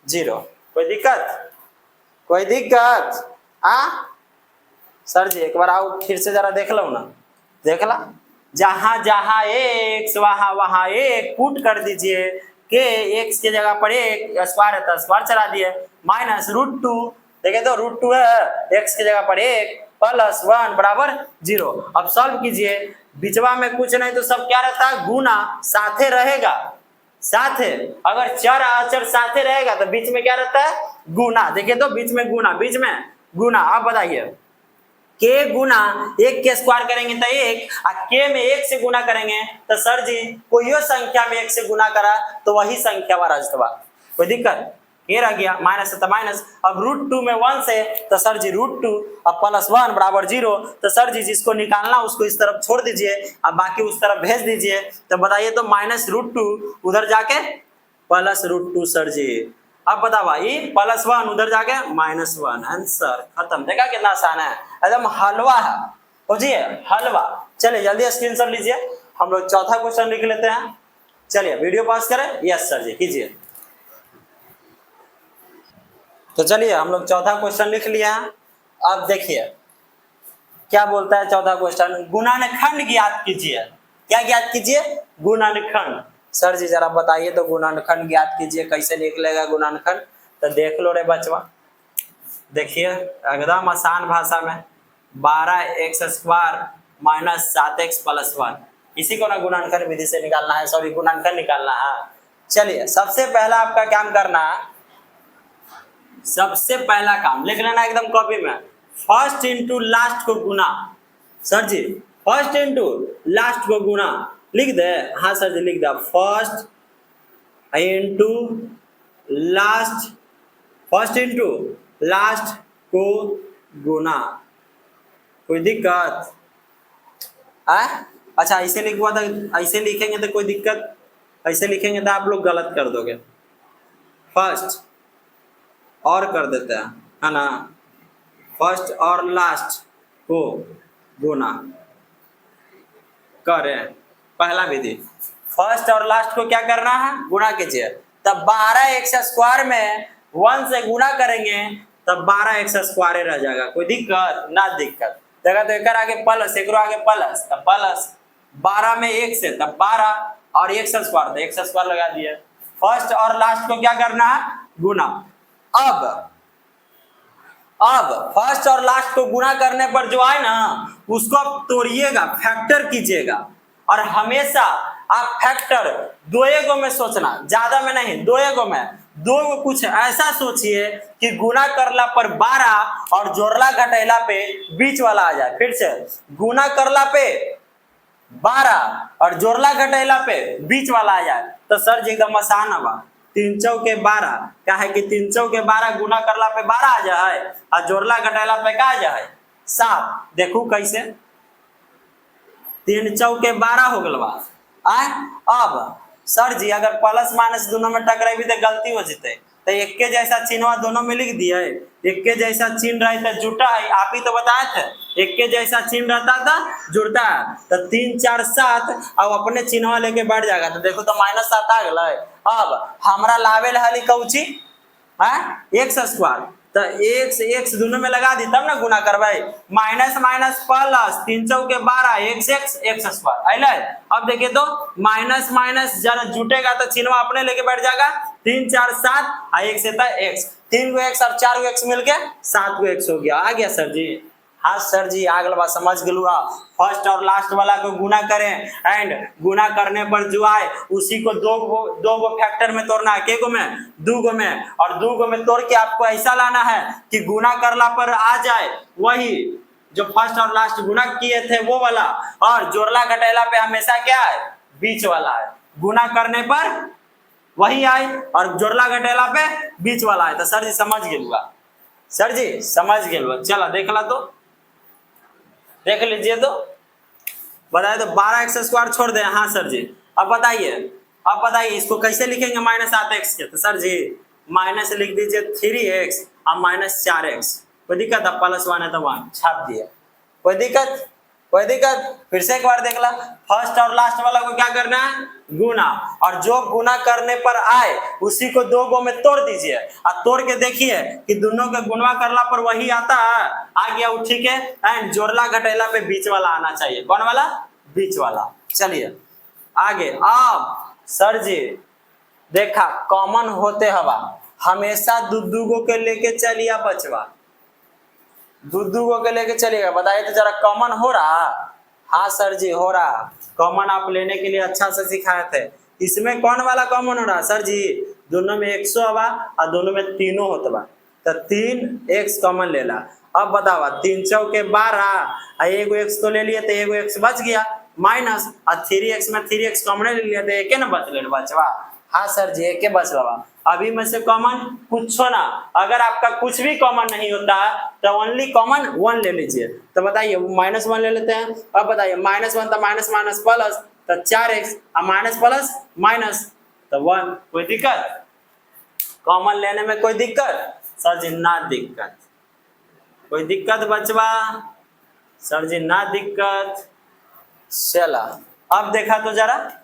S1: 0। कोई दिक्कत, कोई दिक्कत सर जी एक बार आओ फिर से जरा देख लो ना, देख ला जहां जहां x वहां वहां एक पुट कर दीजिए के x की जगह पर एक स्क्वायर है तो स्क्वायर चला दिए माइनस √2 देखे तो √2 है x की जगह पर एक प्लस 1 बराबर 0। अब सॉल्व कीजिए बीचवा में कुछ नहीं तो सब क्या रहता है गुना साथे रहेगा साथे अगर चर अचर साथे रहेगा तो बीच में क्या रहता है गुना देखिए तो बीच में गुना आप बताइए के गुना एक के स्क्वायर करेंगे तो एक और के में एक से गुना करेंगे तो सर जी कोई संख्या में एक से गुना करा तो वही संख्या वाला रजतवा कोई दिक्कत ये रह गया माइनस है तो माइनस। अब √2 में 1 से तो सर जी √2 अब प्लस 1 बराबर 0 तो सर जी जिसको निकालना उसको इस तरफ छोड़ दीजिए अब बाकी उस तरफ भेज दीजिए तो बताइए तो माइनस √2 उधर जाके प्लस √2 सर जी। अब बता भाई प्लस 1 उधर जाके माइनस 1 आंसर खत्म। देखा कितना आसान है एकदम हलवा है बुझिए हलवा। चलिए जल्दी स्क्रीनशॉट लीजिए हम लोग चौथा क्वेश्चन लिख लेते हैं। चलिए वीडियो पॉज करें यस सर जी कीजिए। तो चलिए हम लोग चौथा क्वेश्चन लिख लिया है। अब देखिए क्या बोलता है चौथा क्वेश्चन गुणनखंड ज्ञात कीजिए। क्या ज्ञात कीजिए गुणनखंड। सर जी जरा बताइए तो गुणनखंड ज्ञात कीजिए कैसे निकलेगा गुणनखंड। तो देख लो रे बचवा देखिए एकदम आसान भाषा में 12x² माइनस 7x प्लस 1 इसी को ना गुणनखंड विधि से निकालना है सॉरी गुणनखंड निकालना है। चलिए सबसे पहला आपका काम करना है सबसे पहला काम लिख लेना एकदम कॉपी में फर्स्ट इंटू लास्ट को गुना। सर जी फर्स्ट इंटू लास्ट को गुना लिख दे। हाँ सर जी लिख दे फर्स्ट इंटू लास्ट को गुना। कोई दिक्कत अच्छा ऐसे लिखवा था ऐसे लिखेंगे तो कोई दिक्कत ऐसे लिखेंगे तो आप लोग गलत कर दोगे फर्स्ट और कर देते हैं है ना फर्स्ट और लास्ट को गुना करें। पहला विधि फर्स्ट और लास्ट को क्या करना है गुना कीजिए तब 12x² में 1 से गुना करेंगे तब 12x² रह जाएगा। कोई दिक्कत ना दिक्कत देखा तो एक आगे प्लस एक आगे प्लस तब प्लस 12 में 1 से तब 12 और x² तो x² लगा दिया। फर्स्ट और लास्ट को क्या करना है गुना। अब फर्स्ट और लास्ट को गुना करने पर जो है ना उसको आप तोड़िएगा फैक्टर कीजिएगा और हमेशा आप फैक्टर दो में सोचना ज्यादा में नहीं दो में दो कुछ ऐसा सोचिए कि गुना करला पर 12 और जोड़ला घटेला पे बीच वाला आ जाए। फिर से गुना करला पे 12 और जोड़ला घटेला पे बीच वाला आ जाए तो सर जी एकदम आसान है 3 चौके 12 क्या है कि 3 चौके 12 गुना करला पे 12 आ जाए और जोड़ला घटाला पे क्या आ जाए 7। देखो कैसे 3 चौके 12 हो गल बा। अब सर जी अगर प्लस माइनस दोनों में टकराई तो गलती हो जते तो एक के जैसा चिन्ह दोनों में लिख दिए एक के जैसा चिन्ह रहे तो जुटा है आप ही तो बताए थे एक के जैसा चिन्ह रहता था जुड़ता है तो 3 4 7 अब अपने चिन्ह लेके बैठ जाएगा तो देखो तो -7 आ गया। अब हमरा लावेल हली कौची x² तो x दोनों में लगा दी तब ना गुना करवाई माइनस माइनस प्लस 3 चौके 12 x² अले। अब देखिए तो माइनस माइनस जरा जुटेगा तो चिन्ह अपने लेके बैठ जाएगा 3 4 7 और 1 से था x 3 गो x और 4 गो x मिल के 7 गो x हो गया। आ गया सर जी। हाँ सर जी आगल बात समझ गलुआ फर्स्ट और लास्ट वाला को गुना करें एंड गुना करने पर जो आए उसी को दो गो फैक्टर में तोड़ना है के गो में 2 गो में और 2 गो में तोड़ के आपको ऐसा लाना है कि गुना करला पर आ जाए वही जो फर्स्ट और लास्ट गुना किए थे वो वाला और जोड़ला घटेला पे हमेशा क्या है बीच वाला है। गुना करने पर वही आए और जोड़ला घटेला पे बीच वाला है। तो सर जी समझ गए सर जी समझ गए। चला देखला तो देख लीजिए तो बताए तो 12x² छोड़ दे। हाँ सर जी अब बताइए इसको कैसे लिखेंगे -7x के तो सर जी माइनस लिख दीजिए 3x और -4x। कोई दिक्कत है +1 है तो 1 छाप दिए कोई दिक्कत। फिर से एक बार देख ला फर्स्ट और लास्ट वाला को क्या करना है गुना और जो गुना करने पर आए उसी को 2 गो में तोड़ दीजिए और तोड़ के देखिए कि दोनों के गुणवा करला पर वही आता है आ गया वो ठीक है एंड जोड़ला घटेला पे बीच वाला आना चाहिए। कौन वाला बीच वाला। चलिए आगे। अब सर जी देखा कॉमन होते हवा हमेशा दुगो के लेके चलिए बचवा, दुगो के लेके चलिएगा। बताइए तो जरा कॉमन हो रहा? हाँ सर जी हो रहा। कॉमन आप लेने के लिए अच्छा से सिखाए थे। इसमें कौन वाला कॉमन हो रहा सर जी? दोनों में 100 हवा और दोनों में तीनों होता बा, तो 3x कॉमन ले ला। अब बतावा 3 चौके 12 एगो x तो ले लिए तो एगो x बच गया माइनस, और 3x में 3x कॉमन ले लिया तो एक न बच ले बचवा। हाँ सर जी एक बच लगा। अभी में से कॉमन पूछो ना, अगर आपका कुछ भी कॉमन नहीं होता तो ओनली कॉमन 1 ले लीजिए। तो बताइए -1 ले लेते हैं। अब बताइए -1 तो माइनस माइनस प्लस तो 4x और माइनस प्लस माइनस तो 1। कोई दिक्कत? कॉमन लेने में कोई दिक्कत? सर जी ना दिक्कत। कोई दिक्कत बचवा? सर जी ना दिक्कत। चला अब देखा तो जरा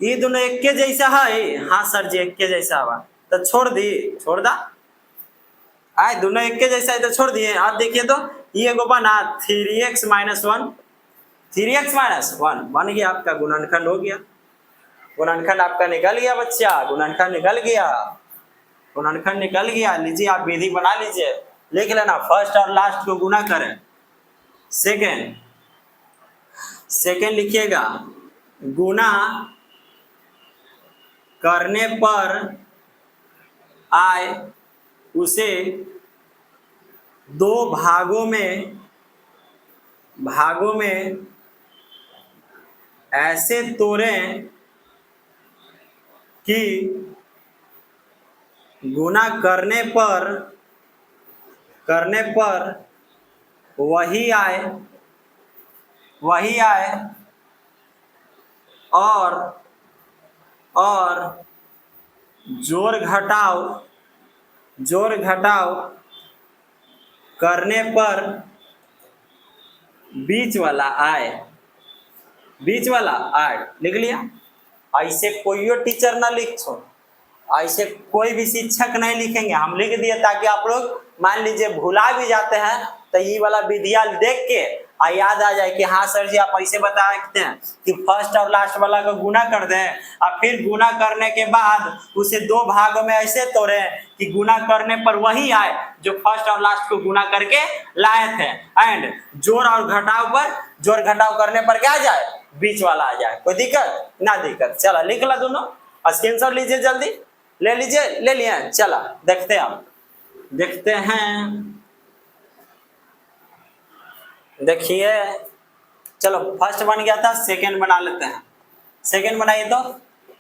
S1: ये दोनों एक के जैसा है। हाँ सर जी एक के जैसा हवा तो छोड़ दी, छोड़ दा। आए दोनों एक के जैसा है तो छोड़ दिए। अब देखिए तो ये को बना 3x - 1, 3x - 1 बन गया, आपका गुणनखंड हो गया। गुणनखंड आपका निकल गया बच्चा, गुणनखंड निकल गया, गुणनखंड निकल गया। लीजिए आप विधि बना लीजिए, लिख लेना फर्स्ट और लास्ट को गुना करें। सेकेंड लिखिएगा गुना करने पर आए उसे 2 भागों में ऐसे तोड़ें कि गुना करने पर वही आए और जोड़ घटाव करने पर बीच वाला आए, बीच वाला आए। लिख लिया? ऐसे कोई टीचर ना लिख छो, ऐसे कोई भी शिक्षक नहीं लिखेंगे, हम लिख दिए ताकि आप लोग मान लीजिए भुला भी जाते हैं तो ये वाला विधिया देख के याद आ जाए कि हाँ सर जी आप ऐसे बता सकते हैं कि फर्स्ट और लास्ट वाला को गुना कर दें और फिर गुना करने के बाद उसे 2 भागों में ऐसे तोड़े कि गुना करने पर वही आए जो फर्स्ट और लास्ट को गुना करके लाए थे, एंड जोड़ और घटाव करने पर क्या आ जाए? बीच वाला आ जाए। कोई दिक्कत? ना दिक्कत। चला लिख ला दोनों, स्क्रीनशॉट लीजिए, जल्दी ले लीजिए। ले लिए? चला देखते हैं, आप देखते हैं। देखिए चलो फर्स्ट बन गया था, सेकंड बना लेते हैं। सेकंड बनाइए तो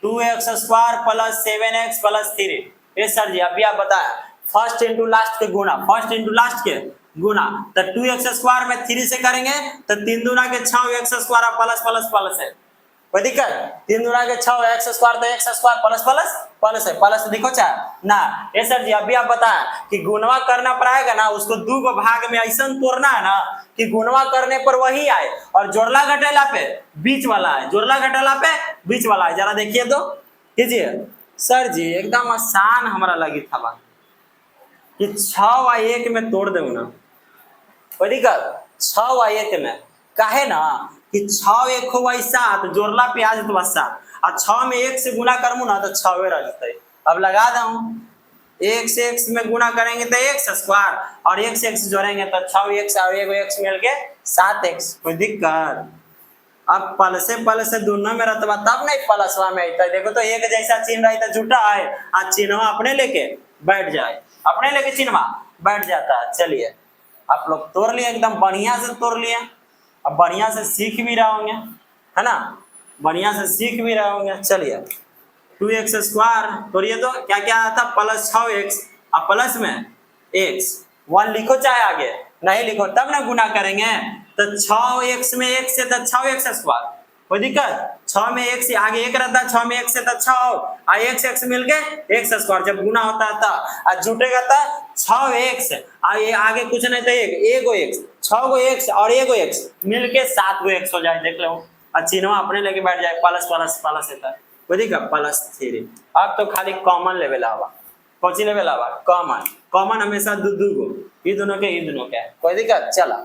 S1: 2x² + 7x + 3। ये सर जी अभी आप बताया फर्स्ट इंटू लास्ट के गुना, फर्स्ट इंटू लास्ट के गुना, तो 2x² में 3 से करेंगे तो 3 दूना के 6x² प्लस प्लस प्लस है। कोई दिक्कत? 3 दूना के 6 x² तो x² प्लस प्लस प्लस है, प्लस दिखो चाहे ना। ये सर जी अभी आप बताया कि गुणवा करना पड़ेगा ना, उसको 2 भाग में ऐसा तोड़ना है ना कि गुणवा करने पर वही आए और जोड़ला घटेला पे बीच वाला है, जोड़ला घटेला पे बीच वाला है। जरा देखिए तो कीजिए। सर जी एकदम आसान हमारा लगी था बात कि 6 और 1 में तोड़ दो ना। कोई दिक्कत? 6 और 1 में काहे ना कि 6 1 हो 7, जोड़ला पे आ जाता 7 और 6 में 1 से गुना करमू ना तो 6 रह जाता है। अब लगा दूं 1 से x में गुना करेंगे तो x² और 1 से x जोड़ेंगे तो 6x और 1x मिल के 7x। कोई दिक्कत? अब पल से दोनों में रहता तब नहीं प्लसवा में आता। देखो तो एक जैसा चिन्ह रहता झूठा है, आज चिन्हवा अपने लेके बैठ जाए, अपने लेके चिन्हवा बैठ जाता है। चलिए आप लोग तोड़ लिए, एकदम बढ़िया से तोड़ लिए। अब बढ़िया से सीख भी रहे होंगे, है ना, बढ़िया से सीख भी रहे होंगे। चलिए 2x² तोड़िए तो क्या क्या आता? प्लस 6x और प्लस में x। 1 लिखो चाहे आगे नहीं लिखो तब ना गुना करेंगे तो 6x में 1 से तो 6x²। कोई दिक्कत? 6 में 1 से आगे 1 रहता, 6 में 1 से तो 6 और x मिल गए x²। जब गुना होता था और जुटेगा था 6x और ये आगे कुछ नहीं था, एगो x, 6 गो x और एगो x मिल के 7 गो x हो जाए। देख लो और चिन्ह अपने लेके बैठ जाए, प्लस प्लस प्लस है। कोई दिक्कत? +3। अब तो खाली कॉमन लेवल आवा, कौची लेवल आवा? कॉमन। कॉमन हमेशा दो गो, ये दोनों के कोई दिक्कत? चला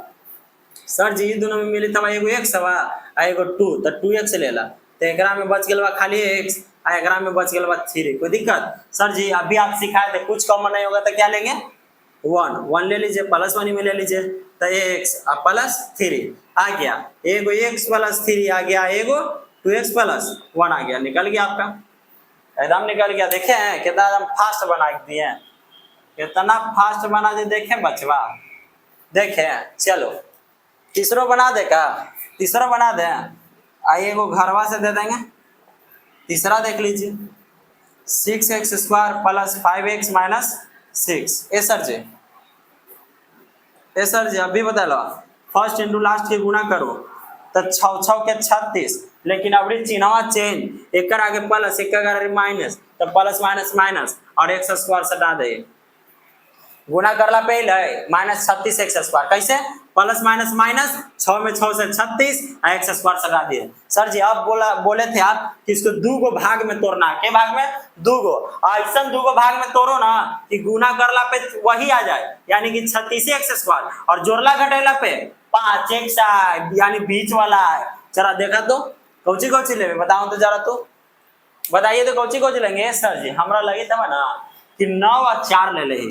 S1: सर जी दोनों में मिली था एगो एक्स हवा आ एगो 2 तो 2x लेला तो एकरा में बच गेल बा खाली x आ एकरा में बच गेल बा 3। कोई दिक्कत? सर जी अभी आप सिखाए थे कुछ कॉमन नहीं होगा तो क्या लेंगे? 1 ले लीजिए, प्लस 1 में ले लीजिए तो x और प्लस 3 आ गया, एगो x प्लस 3 आ गया, एगो 2x प्लस 1 आ गया, निकल गया आपका, एकदम निकल गया। देखे हैं कितना एकदम फास्ट बना दिए हैं, कितना फास्ट बना दे, देखे बचवा, देखे। चलो तीसरा बना दे का, तीसरा बना दे, आइए एगो घरवा से दे देंगे। तीसरा देख लीजिए 6x² प्लस 5x माइनस 6। ए सर जी, ए सर जी अभी बता लो, फर्स्ट इंटू लास्ट के गुणा करो तो 6 6 के 36, लेकिन अभी चिन्हवा चेंज, एक आगे प्लस एक आगे माइनस, तो प्लस माइनस माइनस और x² सटा दे, गुणा करला पहले माइनस 36x², कैसे? प्लस माइनस माइनस, 6 में 6 से 36 x² सटा दिए। सर जी अब बोले थे आप कि इसको दो गो भाग में तोड़ना, के भाग में? दो गो, ऐसा दो गो भाग में तोड़ो ना कि गुना करला पे वही आ जाए, यानी कि 36x², और जोड़ला घटेला पे 5x यानी बीच वाला है। जरा देखा तो कौची कौची ले बताओ तो जरा, तो बताइए तो कौची कौची लेंगे? सर जी हमरा लगी था ना कि 9 और 4 ले ले,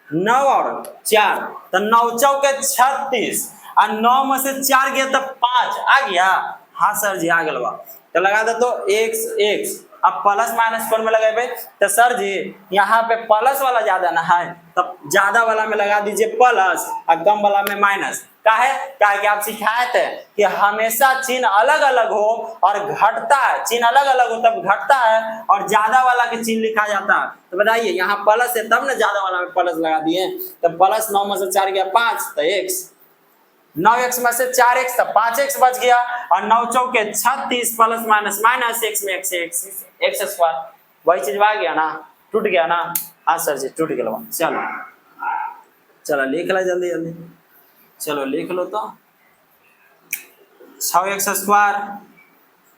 S1: 9 और 4 तो 9 चौके 36 और 9 में से 4 गया तो 5 आ गया। हाँ सर जी आ गया, तो लगा दे तो x अब प्लस माइनस कौन में लगाए? तो सर जी यहाँ पे प्लस वाला ज्यादा ना है, तब ज्यादा वाला में लगा दीजिए प्लस और कम वाला में माइनस। काहे कि आप सिखाए थे कि हमेशा चिन्ह अलग अलग हो और घटता है, चिन्ह अलग अलग हो तब घटता है और ज्यादा वाला के चिन्ह लिखा जाता है। तो बताइए यहाँ प्लस है तब ना ज्यादा वाला में प्लस लगा दिए, तो प्लस 9 में से 4 गया 5 तो x, 9x में से 4x तो 5x बच गया, और 9 चौके 36 प्लस माइनस माइनस x में x² वही चीज आ गया ना, टूट गया ना। हाँ सर जी टूट गया। चलो चलो लिख लो जल्दी जल्दी, चलो लिख लो तो 6x²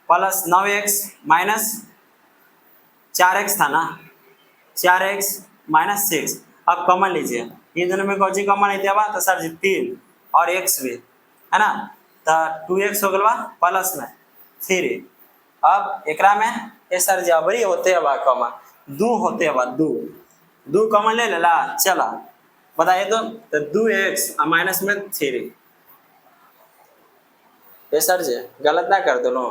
S1: plus 9x minus 4x था ना, 4x माइनस 6। अब कॉमन लीजिए, ये दोनों में कौन सी कॉमन है तो सर जी 3 और x भी है ना, तो 2x हो गया प्लस में 3। अब एकरा में ये सर जी अबरी होते हवा कॉमन, 2 होते हवा, 2 कॉमन ले लेला। चला बताइए तो 2x माइनस में 3। ये सर जी गलत ना कर दो no,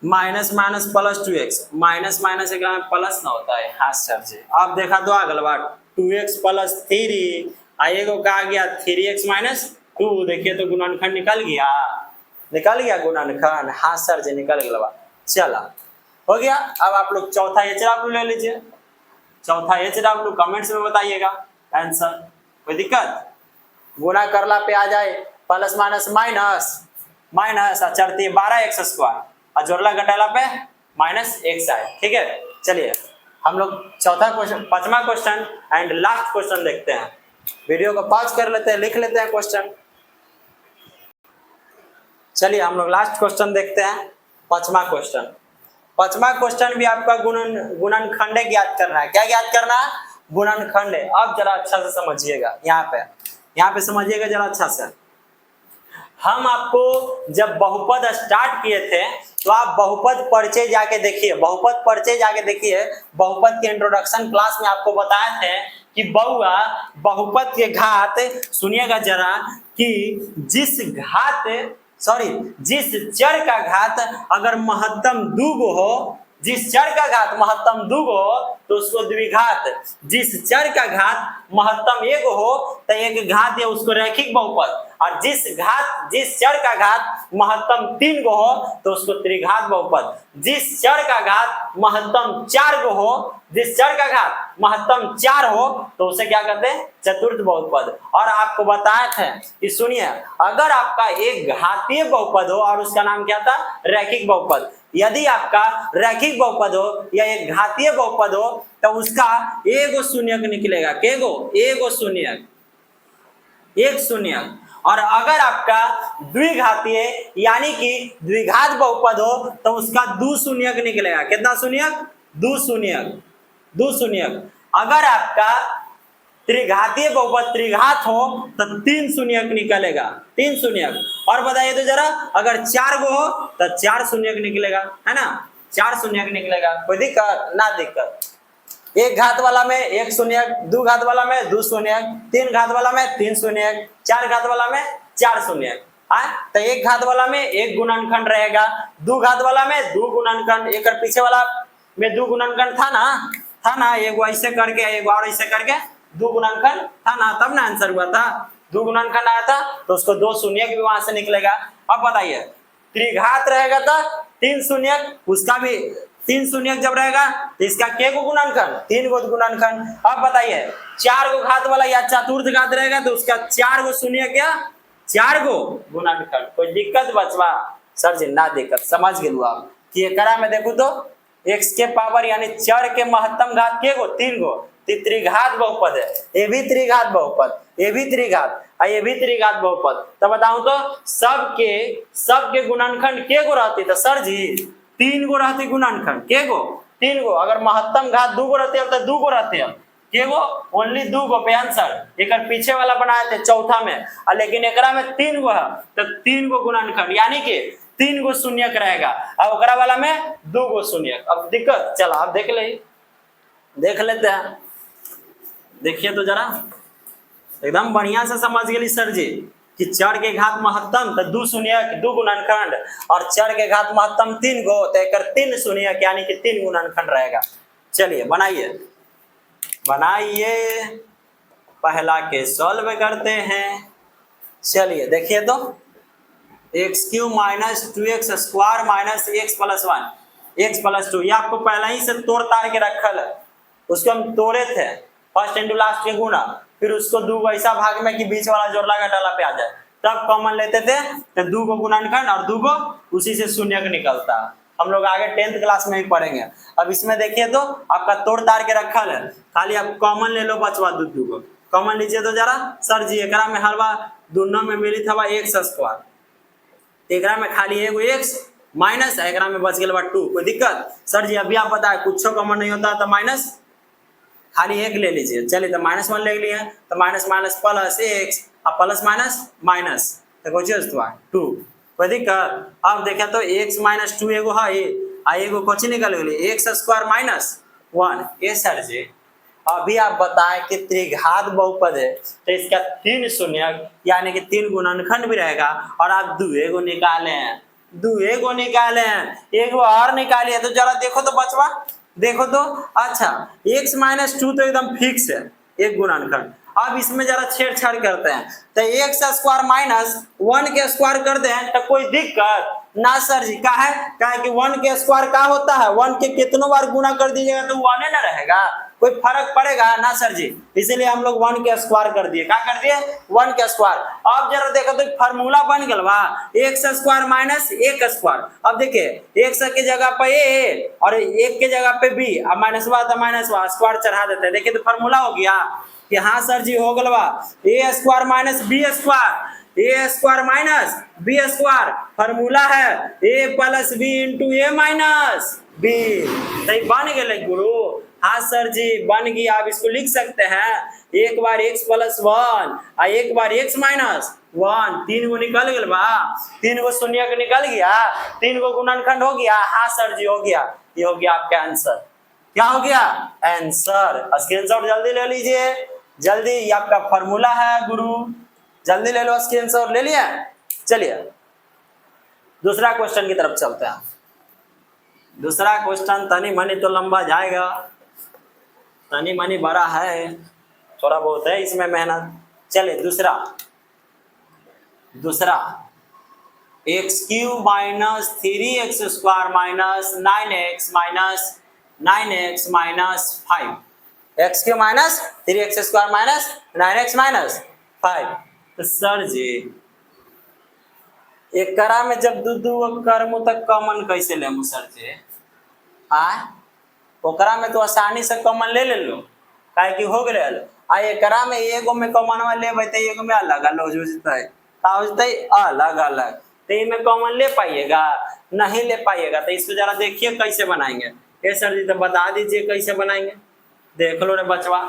S1: minus minus plus 2x, minus minus एक में प्लस ना होता है। हाँ सर जी अब देखा तो आगल बात 2x प्लस 3 आएगो का आ गया 3x माइनस 2। देखिए तो गुणनखंड निकल गया, निकल गया गुणनखंड। हाँ सर जी निकल गया। चला हो गया। अब आप लोग चौथा HW ले लीजिए, चौथा HW कमेंट्स में बताइएगा आंसर, कोई दिक्कत? गुणा करला पे आ जाए प्लस माइनस माइनस माइनस चढ़ती 12x² और जोड़ला घटाला पे माइनस x आए। ठीक है चलिए हम लोग चौथा क्वेश्चन, पांचवा क्वेश्चन एंड लास्ट क्वेश्चन देखते हैं। वीडियो को पॉज कर लेते हैं, लिख लेते हैं क्वेश्चन। चलिए हम लोग लास्ट क्वेश्चन देखते हैं, पांचवा क्वेश्चन। पांचवा क्वेश्चन भी आपका गुणनखंड ज्ञात करना है। क्या ज्ञात करना है? गुणनखंड। अब जरा अच्छा से समझिएगा, यहाँ पे समझिएगा जरा अच्छा से। हम आपको जब बहुपद स्टार्ट किए थे तो आप बहुपद परिचय जाके देखिए, बहुपद परिचय जाके देखिए। बहुपद के इंट्रोडक्शन क्लास में आपको बताए थे कि बउआ बहुपद के घात, सुनिएगा जरा, कि जिस चर का घात अगर महत्तम 2 गो हो, जिस चर का घात महत्तम 2 गो हो तो उसको द्विघात, जिस चर का घात महत्तम 1 हो तो एक घात या उसको रैखिक बहुपद, और जिस चर का घात महत्तम 3 गो हो तो उसको त्रिघात बहुपद, जिस चर का घात महत्तम 4 गो हो, जिस चर का घात महत्तम 4 हो तो उसे क्या कहते हैं? चतुर्थ बहुपद। और आपको बताए थे कि सुनिए, अगर आपका एक घातीय बहुपद हो और उसका नाम क्या था? रैखिक बहुपद। यदि आपका रैखिक बहुपद हो या एक घातीय बहुपद हो तो उसका एगो शून्यक निकलेगा। केगो? एगो शून्यक, एक शून्यक। और अगर आपका द्विघातीय यानी कि द्विघात बहुपद हो तो उसका 2 शून्यक निकलेगा। कितना शून्यक? 2 शून्यक, 2 शून्यक। अगर आपका त्रिघातीय बहुपद त्रिघात हो तो 3 शून्यक निकलेगा, 3 शून्यक। और बताइए तो जरा, अगर 4 गो हो तो 4 शून्यक निकलेगा, है ना, 4 शून्यक निकलेगा। कोई दिक्कत ना दिक्कत। एक घात वाला में 1 शून्यक, 2 घात वाला में 2 शून्यक, 3 घात वाला में 3 शून्यक, 4 घात वाला में 4 शून्यक। तो एक घात वाला में एक गुणनखंड रहेगा, 2 घात वाला में 2 गुणनखंड, एक पीछे वाला में 2 गुणनखंड था ना, एक ऐसे करके एक और ऐसे करके 2 गुणनखंड था ना, तब ना आंसर हुआ था, 2 गुणनखंड आया था तो उसको 2 शून्यक भी वहां से निकलेगा। अब बताइए, त्रिघात रहेगा तो 3 शून्यक, उसका भी 3 शून्यक जब रहेगा तो इसका के गो गुणनखंड, 3 गो गुणनखंड। अब बताइए 4 गो घात वाला या चतुर्थ घात रहेगा तो उसका 4 गो शून्यक या 4 गो गुणनखंड। कोई दिक्कत बचवा? सर जी ना दिक्कत, समझ गेलू आप कि एकरा में देखो तो x के पावर यानी चर के महत्तम घात के गो, 3 गो, त्रिघात बहुपद है, ये भी त्रिघात बहुपद, ये भी त्रिघात, ये भी त्रिघात बहुपद। तो बताऊं तो सबके गुणनखंड के गो रहती? तो सर जी 3 गो रहती गुणनखंड, के गो? 3 गो। अगर महत्तम घात 2 गो रहते तो 2 गो रहते हैं, के गो? ओनली 2 गो पे आंसर। एक पीछे वाला बनाए थे चौथा में, लेकिन एकरा में 3 गो है तो 3 गो गुणनखंड यानी कि 3 गो शून्यक रहेगा। अब ओकरा वाला में 2 गो शून्यक। अब दिक्कत, चलो आप देख लेते हैं। देखिए तो जरा, एकदम बढ़िया से समझ गई सर जी कि चर के घात महत्तम तो 2 शून्यक 2 गुणनखंड, और चर के घात महत्तम 3 गो तो एक 3 शून्यक यानी कि 3 गुणनखंड रहेगा। चलिए बनाइए, पहला के सॉल्व करते हैं। चलिए देखिए तो, x³ minus 2x square minus x plus 1 x plus 2, ये आपको पहले ही से तोड़ ताड़ के रखल है, उसको हम तोड़े थे फर्स्ट इंटू लास्ट के गुना, फिर उसको 2 गो ऐसा भाग में कि बीच वाला जोड़ला घटाला पे आ जाए, तब कॉमन लेते थे तो 2 गो गुणनखंड और 2 गो उसी से शून्यक निकलता। हम लोग आगे 10th क्लास में ही पढ़ेंगे। अब इसमें देखिए तो आपका तोड़ ताड़ के रखल है, खाली आप कॉमन ले लो, बचवा 2 गो कॉमन लीजिए तो जरा। सर जी एकरा में हलवा दोनों में मिली था x स्क्वायर, एकरा में खाली एगो x माइनस, एकरा में बच गया 2। कोई दिक्कत? सर जी अभी आप बताए कुछ कॉमन नहीं होता तो माइनस खाली 1 ले लीजिए। चलिए तो -1 ले लिए तो माइनस माइनस प्लस x और प्लस माइनस माइनस तो कुछ 2। कोई दिक्कत? अब देखे तो x माइनस 2 एगो है, एगो कुछ निकल गई x स्क्वायर माइनस 1। ये सर जी अभी आप बताएं कि त्रिघात बहुपद है तो इसका 3 शून्यक यानी कि 3 गुणनखंड भी रहेगा, और आप 2 गो निकाले हैं, 2 गो निकाले हैं, एगो और निकालिए तो जरा देखो तो बचवा, देखो तो। अच्छा x माइनस 2 तो एकदम फिक्स है एक गुणनखंड। अब इसमें जरा छेड़छाड़ करते हैं तो x स्क्वायर माइनस 1 के स्क्वायर करते हैं तो कोई दिक्कत ना सर जी। का है कि 1 के स्क्वायर का होता है, 1 के कितनों बार गुना कर दीजिएगा तो 1 ना रहेगा, कोई फर्क पड़ेगा ना सर जी। इसीलिए हम लोग 1 के स्क्वायर कर दिए, क्या कर दिए? 1 के स्क्वायर। अब जरा देखो तो फार्मूला बन गया x स्क्वायर माइनस 1 स्क्वायर। अब देखिए x के जगह पे a और 1 के जगह पे b, अब माइनस हुआ तो माइनस हुआ, स्क्वायर चढ़ा देते हैं। देखिए तो फार्मूला हो गया कि हाँ सर जी हो गया a square minus b square, a square minus b square, formula है a plus b into a minus b। सही बन गए गुरु? हाँ सर जी बन गया। आप इसको लिख सकते हैं, एक बार x प्लस 1 और एक बार x माइनस 1, 3 गो निकल गया बा, 3 गो शून्यक निकल गया, 3 गो गुणनखंड हो गया। हाँ सर जी हो गया, ये हो गया आपका आंसर। क्या हो गया? आंसर। स्क्रीनशॉट जल्दी ले लीजिए, जल्दी, ये आपका फॉर्मूला है गुरु, जल्दी ले लो स्क्रीनशॉट। ले लिया? चलिए दूसरा क्वेश्चन की तरफ चलते हैं। दूसरा क्वेश्चन तनी मनी तो लंबा जाएगा, तनी मनी बड़ा है, थोड़ा बहुत है इसमें मेहनत। चलिए दूसरा x³ minus 3x square minus 9x minus 9x minus 5, x³ minus 3x square minus 9x minus 5। तो सर जी एकरा में जब 2 करमु तक कॉमन कैसे लेमु सर जी? ओकरा में तो आसानी से कॉमन ले लो, काहे कि हो गए। आ एकरा में एगो में कॉमनवा लेबै तो एगो में अलग अलग हो जतै, अलग अलग, तो इनमें कॉमन ले पाइएगा? नहीं ले पाइएगा। तो इसको जरा देखिए कैसे बनाएंगे। ये सर जी तो बता दीजिए कैसे बनाएंगे, देख लो रे बचवा।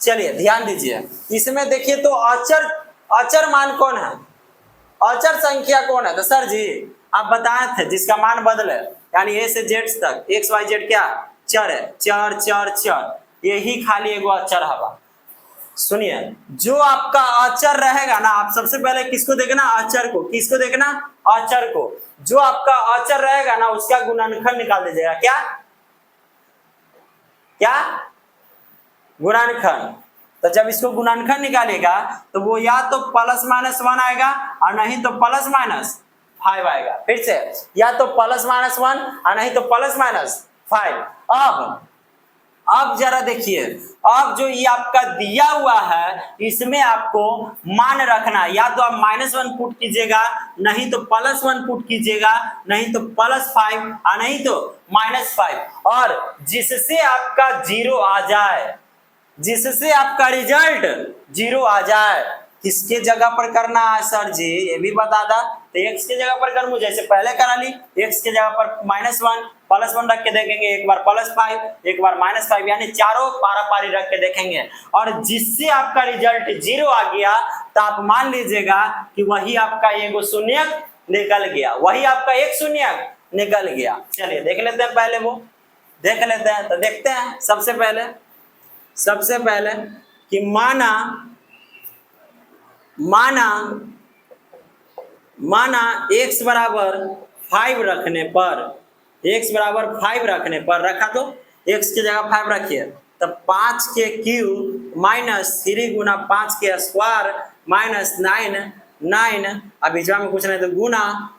S1: चलिए ध्यान दीजिए, इसमें देखिए तो अचर अचर मान कौन है, अचर संख्या कौन है? तो सर जी आप बताए थे जिसका मान बदले, यानी ए से जेड तक एक्स वाई जेड क्या चर है, चर चर चर, यही खाली एगो अचर हवा। सुनिए, जो आपका अचर रहेगा ना, आप सबसे पहले किसको देखना, अचर को। किसको देखना, अचर को। जो आपका अचर रहेगा ना उसका गुणनखंड निकाल दीजिएगा। क्या क्या गुणनखंड। तो जब इसको गुणनखंड निकालेगा तो वो या तो प्लस माइनस 1 आएगा और नहीं तो प्लस माइनस 5 आएगा। फिर से, या तो प्लस माइनस 1 और नहीं तो प्लस माइनस 5। अब जरा देखिए, अब जो ये आपका दिया हुआ है इसमें आपको मान रखना, या तो आप -1 पुट कीजिएगा, नहीं तो +1 पुट कीजिएगा, नहीं तो +5 और नहीं तो -5, और जिससे आपका 0 आ जाए, जिससे आपका रिजल्ट 0 आ जाए। किसके जगह पर करना है सर जी, ये भी बता दा। तो x के जगह पर कर, जैसे पहले करा ली, x के जगह पर -1 +1 रख के देखेंगे, एक बार +5 एक बार -5, यानी चारों पारा पारी रख के देखेंगे, और जिससे आपका रिजल्ट 0 आ गया तो आप मान लीजिएगा कि वही आपका एगो शून्यक निकल गया, वही आपका एक शून्यक निकल गया। चलिए देख लेते हैं, पहले वो देख लेते हैं। तो देखते हैं सबसे पहले कि माना x बराबर 5 रखने पर, x बराबर 5 रखने पर रखा, तो x की जगह 5 रखिए, तब 5 के क्यूब -3 गुना 5 के स्क्वायर -9 अब बीचवा में कुछ नहीं तो गुना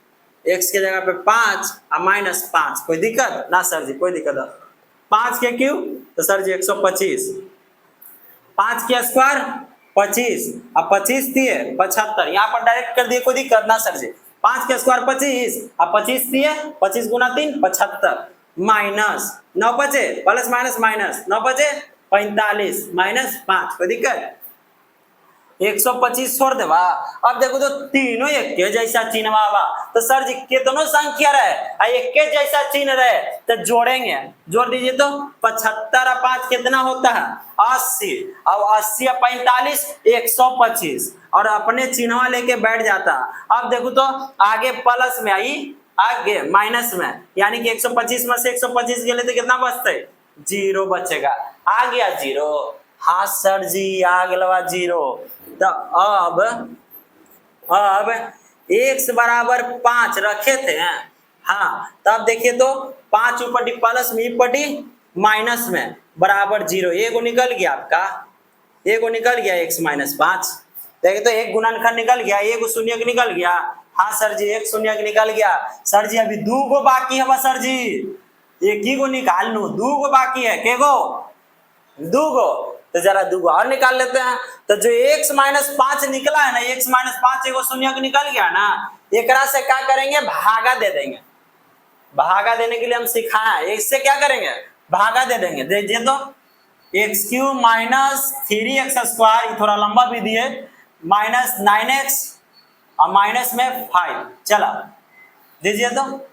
S1: x के जगह पे 5 और -5। कोई दिक्कत ना सर जी? कोई दिक्कत है। 5 के क्यूब तो सर जी 125, 5 के स्क्वायर 25 और 25 दिए 75, यहाँ पर डायरेक्ट कर दिए, कोई दिक्कत ना सर जी? 5 के स्क्वायर 25 और 25 दिए, 25 गुना 3 75, माइनस 9 बचे प्लस माइनस माइनस 9 बचे 45 -5। कोई दिक्कत? 125 छोड़ देवा। अब देखो तो तीनों एक के जैसा चिन्ह बा, तो सर जी कितनों संख्या रहे एक के जैसा चिन्ह रहे तो जोड़ेंगे, जोड़ दीजिए तो 75 और 5 कितना होता है 80, अब 80 और 45 125, और अपने चिन्ह लेके बैठ जाता। अब देखो तो आगे प्लस में आई, आगे माइनस में, यानी कि 125 में से 125 गेले तो कितना बचते 0 बचेगा। आ गया 0, हाँ सर जी आ गया 0। तो अब x बराबर 5 रखे थे, हाँ तब देखिए तो 5 ऊपर डी प्लस में ऊपर डी माइनस में बराबर 0, एगो निकल गया आपका, एगो निकल गया x -5। देखिए तो एक गुणनखंड निकल गया, एगो शून्यक निकल गया। हाँ सर जी एक शून्यक निकल गया। सर जी अभी 2 गो बाकी है सर जी, एक ही गो निकाल लू, 2 गो बाकी है, के गो 2 गो, तो जरा 2 गो और निकाल लेते हैं। तो जो x -5 निकला है ना, x -5 एगो शून्यक निकल गया ना, एकरा से क्या करेंगे भागा दे देंगे। भागा देने के लिए हम सिखाए, इससे क्या करेंगे भागा दे देंगे। देखिए तो x³ -3x², थोड़ा लंबा भी दिए, -9x और माइनस में 5, चला दीजिए तो।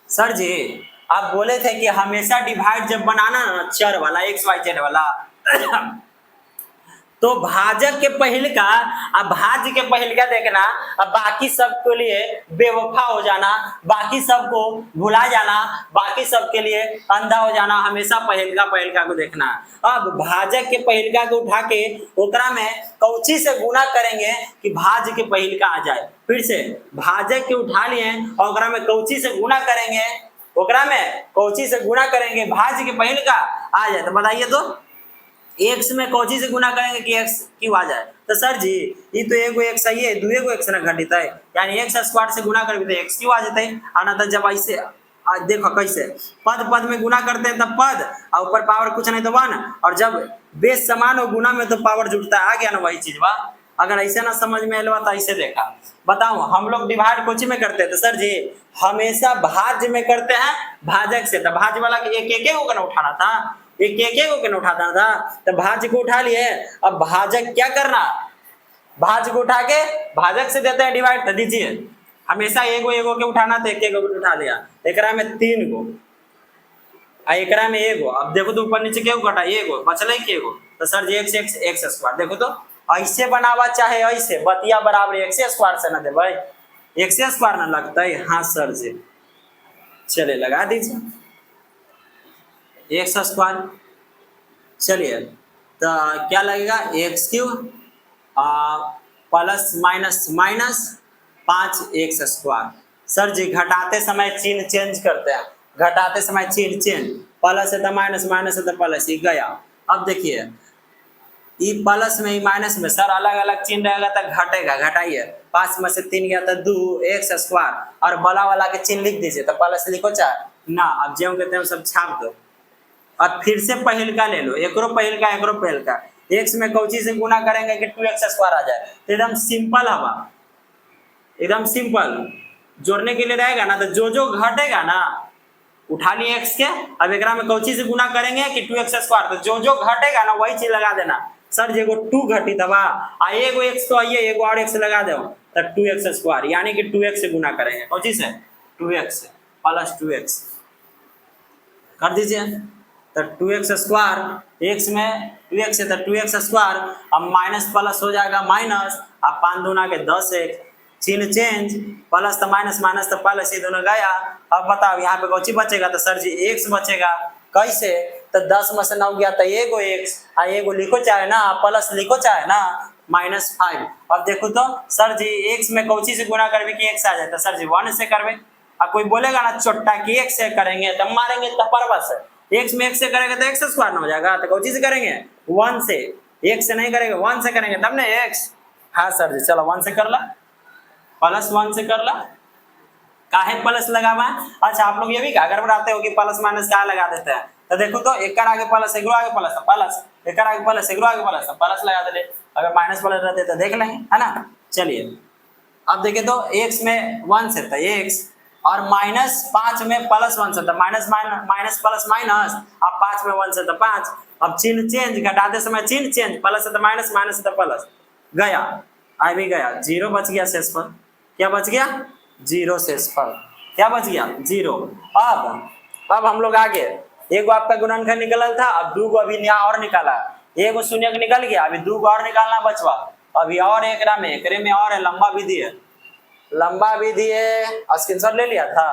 S1: सर जी आप बोले थे कि हमेशा डिवाइड जब बनाना ना चर वाला x y z वाला तो भाजक के पहले का अब भाज्य के पहले का देखना, अब बाकी सब के लिए बेवफा हो जाना, बाकी सबको भुला जाना, बाकी सब के लिए अंधा हो जाना, हमेशा पहलका को देखना। अब भाजक के पहलका को उठा के ओकरा में कौची से गुना करेंगे कि भाज्य के पहलका आ जाए। फिर से भाजक के उठा लिए और ओकरा में कौची से गुना करेंगे, ओकरा में कौची से गुना करेंगे भाज्य के पहलका आ जाए। तो बताइए तो x में कौची से गुना करेंगे कि x क्यों आ जाए? तो सर जी ये तो एगो x सही है, दुएगो x ना घटित है, यानी x² से गुना करके तो x क्यों आ जाते हैं। आना तो जब ऐसे देखो कैसे पद में गुना करते हैं तब पद और ऊपर पावर कुछ नहीं तो 1, और जब बेस समान हो गुना में तो पावर जुटता है। आ गया ना वही चीज बा। अगर ऐसे ना समझ में आया तो ऐसे देखा बताऊं, हम लोग डिवाइड कोची में करते हैं तो सर जी हमेशा भाज्य में करते हैं भाजक से। तो भाज्य वाला एक को ना उठाना था, एक को ना उठाना था, तो भाज्य को उठा लिए। अब भाजक क्या करना, भाज्य को उठा के भाजक से देते हैं डिवाइड। तो दीजिए हमेशा एगो के उठाना था, एक उठा लिया, एकरा में 3 गो एकरा में एगो। अब देखो तो ऊपर नीचे के घटा एगो बचल के एगो, तो सर जी एक्स एक्स एक्स स्क्वायर। देखो तो ऐसे बनावा चाहे ऐसे, बतिया बराबर एक्स स्क्वायर से ना दे भाई, एक्स स्क्वायर ना लगता है। हाँ सर जी, चलिए लगा दीजिए एक्स स्क्वायर। चलिए तो क्या लगेगा, x cube plus minus minus 5x square. Sir ji घटाते समय चिन्ह चेंज करते हैं, घटाते समय चिन्ह चेंज, प्लस है तो माइनस, माइनस है तो प्लस, ये गया। अब देखिए ये प्लस में, ये माइनस में, सर अलग अलग चिन्ह रहेगा तो घटेगा, घटाइए 5 में से 3 गया तो 2x स्क्वायर, और बड़ा वाला के चिन्ह लिख दीजिए, तो प्लस लिखो चाहे ना, अब जो कहते हैं सब छाप दो। अब फिर से पहल का ले लो, एकरो पहल का एकरो पहल का, x में कौची से गुना करेंगे कि 2x स्क्वायर आ जाए, तो एकदम सिंपल हवा, एकदम सिंपल जोड़ने के लिए रहेगा ना, तो जो जो घटेगा ना उठा लिए x के, अब एक में कौची से गुना करेंगे कि 2x स्क्वायर, तो जो जो घटेगा ना वही चीज लगा देना। सर जी एगो 2 घटी दबा आ एगो x तो आइए एगो और x लगा दो, तो 2x स्क्वायर, यानी कि 2x से गुना करेंगे, कौची से 2x प्लस 2x कर दीजिए, तो 2x स्क्वायर, x में 2x है तो 2x स्क्वायर, अब माइनस प्लस हो जाएगा माइनस, अब 5 दूना के 10x, चिन्ह चेंज, प्लस तो माइनस, माइनस तो प्लस, ये दोनों गया। अब बताओ यहाँ पे कौची बचेगा, तो सर जी x बचेगा, कैसे, तो 10 में से 9 गया तो एगो x, एगो लिखो चाहे ना प्लस लिखो चाहे ना -5। अब देखो तो सर जी x में कौची से गुना करवे कि x आ जाए, तो सर जी 1 से करवे। अब कोई बोलेगा ना छोटा कि x से करेंगे तो मारेंगे तपरवा से, x में x से करेंगे तो x स्क्वायर ना हो जाएगा, तो कौची से करेंगे 1 से, x से नहीं करेंगे 1 से करेंगे तब ना x। हाँ सर जी चलो 1 से कर ला, प्लस 1 से कर ला, काहे प्लस लगावा। अच्छा आप लोग ये भी अगर बनाते हो कि प्लस माइनस का लगा देते हैं, तो देखो तो एक आगे प्लस एक आगे प्लस प्लस, एक आगे प्लस एक आगे प्लस प्लस लगा दे, अगर माइनस प्लस रहते तो देख लेंगे, है ना। चलिए अब देखे तो x में 1 से था x, और -5 में प्लस 1 से था माइनस, माइनस प्लस माइनस, अब 5 में 1 से था 5, अब चिन्ह चेंज, घटाते समय चिन्ह चेंज, प्लस से था माइनस, माइनस से था प्लस, गया आ भी गया, 0 बच गया शेष पर, क्या बच गया 0 शेष पर, क्या बच गया 0। अब हम लोग आगे, एगो आपका गुणनखंड निकल था, अब 2 गो अभी नया और निकाला, एगो शून्य निकल गया, अभी 2 गो और निकालना बचवा, अभी और एकरे में और है, लंबा विधि है, लंबा विधि है, स्क्रीनशॉट ले लिया था।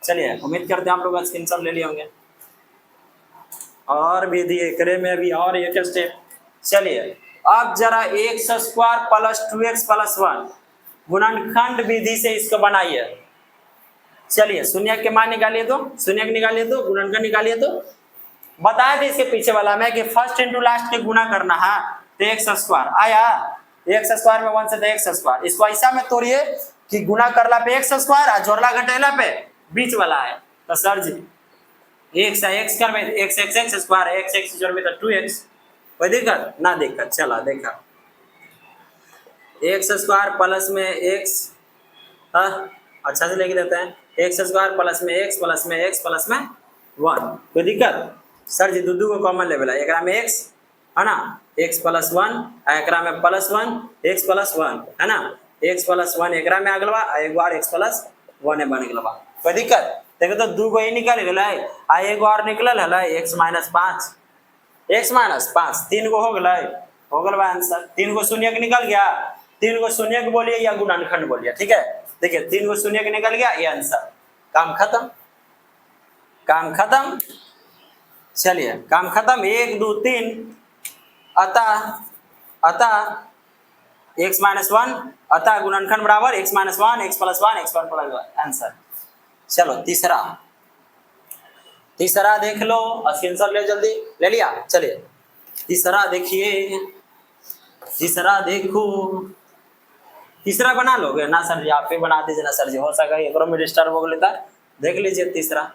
S1: चलिए उम्मीद करते हैं आप लोग स्क्रीनशॉट ले लिए होंगे, और विधि एकरे में अभी और एक स्टेप। चलिए अब जरा x square plus 2x plus 1 गुणनखंड विधि से इसको बनाइए। चलिए शून्य के मान निकालिए, तो शून्य निकालिए, तो गुणनखंड निकालिए, तो बताया था इसके पीछे वाला में कि फर्स्ट इंटू लास्ट के गुना करना है, तो एक्स स्क्वायर आया, एक्स स्क्वायर में 1 से तो एक्स स्क्वायर, इसको ऐसा में तोड़िए कि गुना करला पे एक्स स्क्वायर और जोड़ला घटेला पे बीच वाला है, तो सर जी एक्स एक्स करबे x x x square, x x जोड़बे तो 2x, कोई दिक्कत ना, दिक्कत चला देखा, एक्स स्क्वायर प्लस में एक्स, अच्छा से लिख देते हैं, एक्स स्क्वायर प्लस में एक्स प्लस में एक्स प्लस में 1, कोई दिक्कत। सर जी दू को कॉमन लेवल है, एक में एक्स है ना, एक्स प्लस 1, एक में प्लस 1 एक्स प्लस 1 है ना, एक्स प्लस 1 एक में अगलवा, एक बार एक्स प्लस 1 है बन गलवा, कोई दिक्कत। देखो तो 2 गो ये निकल गया, आ एक और निकलल है x माइनस 5, x माइनस 5 3 गो हो गल आंसर, 3 गो शून्य के निकल गया, 3 गो शून्य के बोलिए या गुणनखंड बोलिए, ठीक है। देखिए 3 गो शून्य के निकल गया, ये आंसर, काम खत्म, काम खत्म। चलिए काम खत्म, 1 2 3, अतः x माइनस 1, अतः गुणनखंड बराबर x minus 1 x plus 1 x plus 1 answer. चलो तीसरा देख लो, स्क्रीनशॉट ले जल्दी, ले लिया। चलिए तीसरा देखिए, तीसरा देखो, तीसरा बना लोगे ना सर जी, आप ही बना दीजिए ना सर जी, हो सका एक में डिस्टर्ब हो लेता। देख लीजिए तीसरा,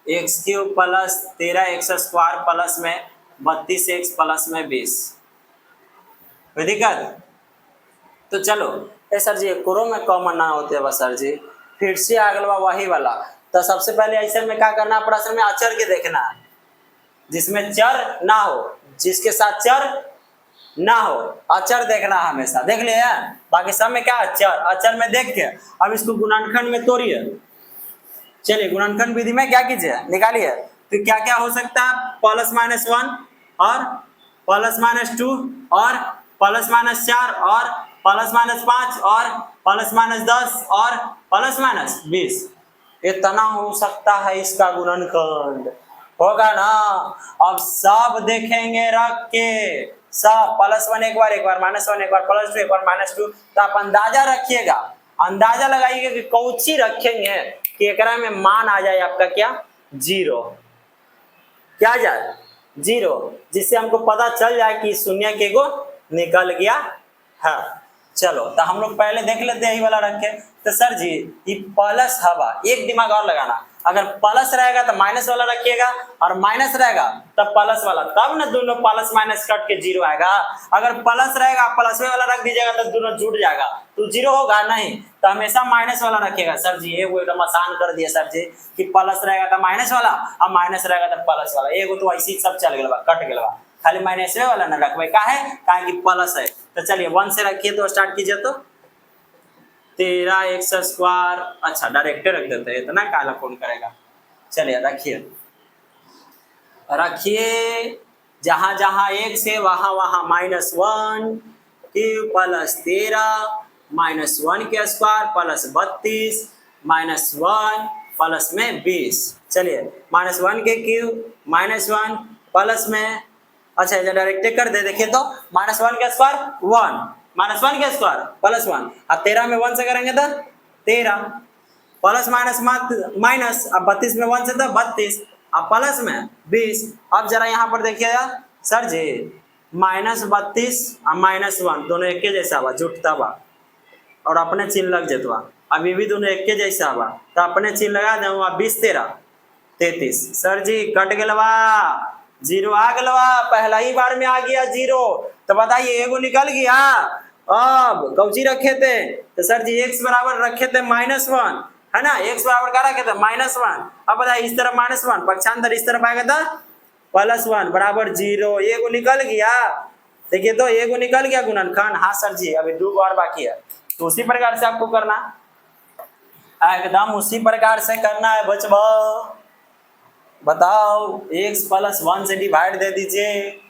S1: x cube plus 13x square plus में 32x प्लस में 20, कोई दिक्कत। तो चलो ए सर जी करो में कॉमन ना होते बस सर जी, फिर से अगलवा वही वाला, तो सबसे पहले ऐसे में क्या करना, प्रश्न में अचर के देखना है, जिसमें चर ना हो, जिसके साथ चर ना हो, अचर देखना हमेशा, देख लिया। बाकी सब में क्या अचर, अचर में देख के अब इसको गुणनखंड में तोड़िए। चलिए गुणनखंड विधि में क्या कीजिए, निकालिए, तो क्या क्या हो सकता है, प्लस माइनस 1 और प्लस माइनस 2 और प्लस माइनस 4 और प्लस माइनस 5 और प्लस माइनस 10 और प्लस माइनस 20। इतना हो सकता है इसका गुणनखंड, होगा ना। अब सब देखेंगे रख के, सब +1 एक बार -1 एक बार +2 एक बार -2, तो आप अंदाजा रखिएगा, अंदाजा लगाइएगा कि कौची रखेंगे कि एकरा में मान आ जाए आपका क्या 0, क्या आ जाए 0, जिससे हमको पता चल जाए कि शून्य के गो निकल गया है। चलो तो हम लोग पहले देख लेते हैं यही वाला रखे। तो सर जी ये प्लस हवा, एक दिमाग और लगाना, अगर प्लस रहेगा तो माइनस वाला रखिएगा और माइनस रहेगा तब प्लस वाला, तब ना दोनों प्लस माइनस कट के 0 आएगा। अगर प्लस रहेगा प्लस वाला रख दीजिएगा तो दोनों जुड़ जाएगा तो 0 होगा नहीं, तो हमेशा माइनस वाला रखिएगा। सर जी ये वो एकदम आसान कर दिया सर जी कि प्लस रहेगा तो माइनस वाला और माइनस रहेगा तो प्लस वाला, एगो तो ऐसे ही सब चल गया कट गया, खाली माइनस वाला ना रखबे का है कि प्लस है। तो चलिए 1 से रखिए, तो स्टार्ट कीजिए। तो 13x², अच्छा डायरेक्ट रख देते हैं, इतना काला कौन करेगा। चलिए रखिए रखिए, जहां जहां एक से वहां वहां -1 क्यूब प्लस 13 -1 के स्क्वायर प्लस 32 -1 प्लस में 20। चलिए -1 के क्यूब -1 प्लस में, अच्छा इधर डायरेक्ट कर दे, देखिए तो -1 के स्क्वायर 1 -1 के स्क्वायर +1, अब 13 में 1 से करेंगे तो 13 प्लस माइनस माइनस, अब 32 में 1 से तो 32, अब प्लस में 20। अब जरा यहाँ पर देखिए सर जी -32 और -1 दोनों एक जैसा बा, जुटता बा और अपने चिन्ह लग जेतवा। अब ये भी दोनों एक जैसा बा तो अपने चिन्ह लगा दे, 20 13 33। सर जी कट गलवा, 0 आ गलवा, पहला ही बार में आ गया 0। तो बताइए एगो निकल गया। अब कौची रखे थे, तो सर जी x बराबर रखे थे -1 है ना, x बराबर क्या रखे थे -1। अब बताइए इस तरफ -1 पक्षांतर इस तरफ आएगा था +1 बराबर 0, एगो निकल गया। देखिए तो एगो निकल गया गुणनखंड। हाँ सर जी अभी 2 और बाकी है, तो उसी प्रकार से आपको करना, एकदम उसी प्रकार से करना है बचवा। बताओ x + 1 से डिवाइड दे दीजिए,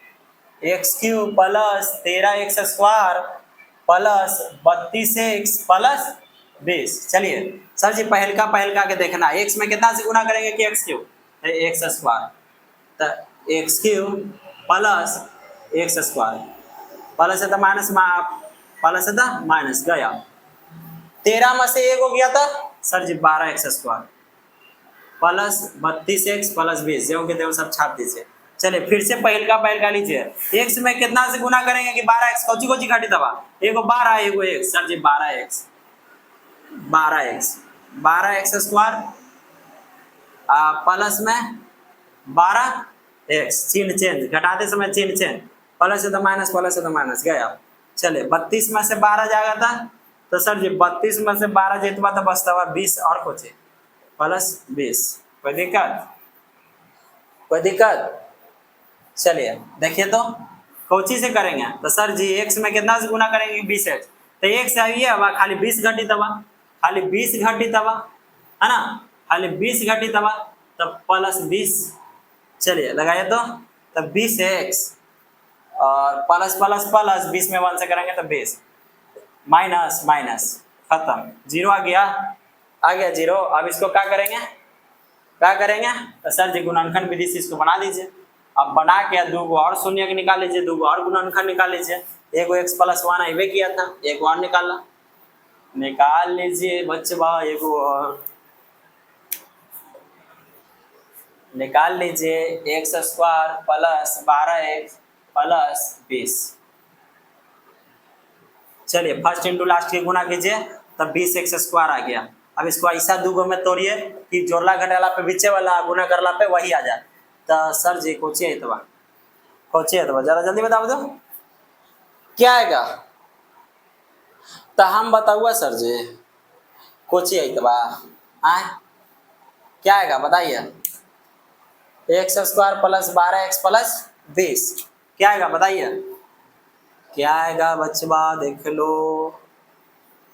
S1: x³ plus 13x² plus 32x plus 20। चलिए सर जी पहलका के देखना, x में कितना से गुना करेंगे कि x³ x² तो x³ प्लस x² प्लस है तो माइनस, प्लस है तो माइनस गया, 13 में से एक हो गया था सर जी 12x² प्लस 32x प्लस 20, जो के देव सब छाप दीजिए। चलिए फिर से पहलका लीजिए, x में कितना से गुना करेंगे कि 12x, कौची कौची घटी दबा, एगो 12 एगो 1, सर जी 12x 12x² प्लस में 12x, चिन्ह चेंज, घटाते समय चिन्ह चेंज, प्लस है तो माइनस गया। चलिए 32 में से 12 जाएगा था तो सर जी 32 में से 12 जितवा तो बचता हुआ 20 और कुछ प्लस 20, कोई दिक्कत। चलिए देखिए तो कौची से करेंगे, तो सर जी x में कितना से गुना करेंगे 20x, तो x आइए अब खाली 20 घटी दबा, खाली 20 घटी दबा है ना, खाली 20 घटी दबा तब प्लस 20। चलिए लगाइए तो तब 20x और प्लस 20 में 1 से करेंगे तो 20 माइनस माइनस खत्म, 0 आ गया 0। अब इसको क्या करेंगे तो सर जी गुणनखंड विधि से इसको बना दीजिए। अब बना के 2 और शून्य निकाल लीजिए, 2 और गुणनखंड निकाल लीजिए, एगो x + 1 अबे किया था, एक और निकाल लीजिए बच्चा, एगो और निकाल लीजिए, x² प्लस 12x प्लस 20। चलिए फर्स्ट इंटू लास्ट के गुना कीजिए तब 20x² आ गया। अब इसको ऐसा 2 में तोड़िए कि जोड़ला घटाला पे बीचे वाला गुना करला पे वही आ जाए। तो सर जी कोची है तो जरा जल्दी बता दो क्या आएगा, तो हम बताऊँगा सर जी कोची है तो आए क्या आएगा बताइए, x² प्लस 12x प्लस 20 क्या आएगा बताइए, क्या आएगा बच्चा देख लो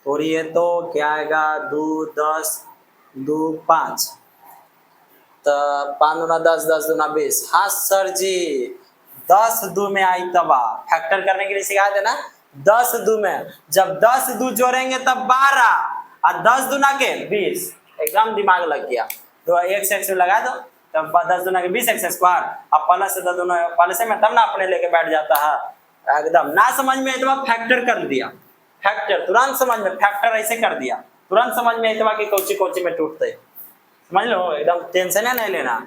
S1: तोड़िए तो क्या आएगा, 2 10 2 5 तो 5 दूना 10 10 दूना 20। हाँ सर जी 10 दो में आई तबा, फैक्टर करने के लिए सिखाए थे ना, 10 दो में, जब 10 दो जोड़ेंगे तब 12 और 10 दूना के 20, एकदम दिमाग लग गया। तो x में लगा दो, तब 10 दूना के 20 स्क्वायर, अब प्लस से दोनों प्लस में तब ना अपने लेके बैठ जाता है। एकदम ना समझ में इतना फैक्टर कर दिया, फैक्टर तुरंत समझ में, फैक्टर ऐसे कर दिया तुरंत समझ में इतना कि कोची कोची में टूटते, समझ लो, एकदम टेंशन है नहीं लेना।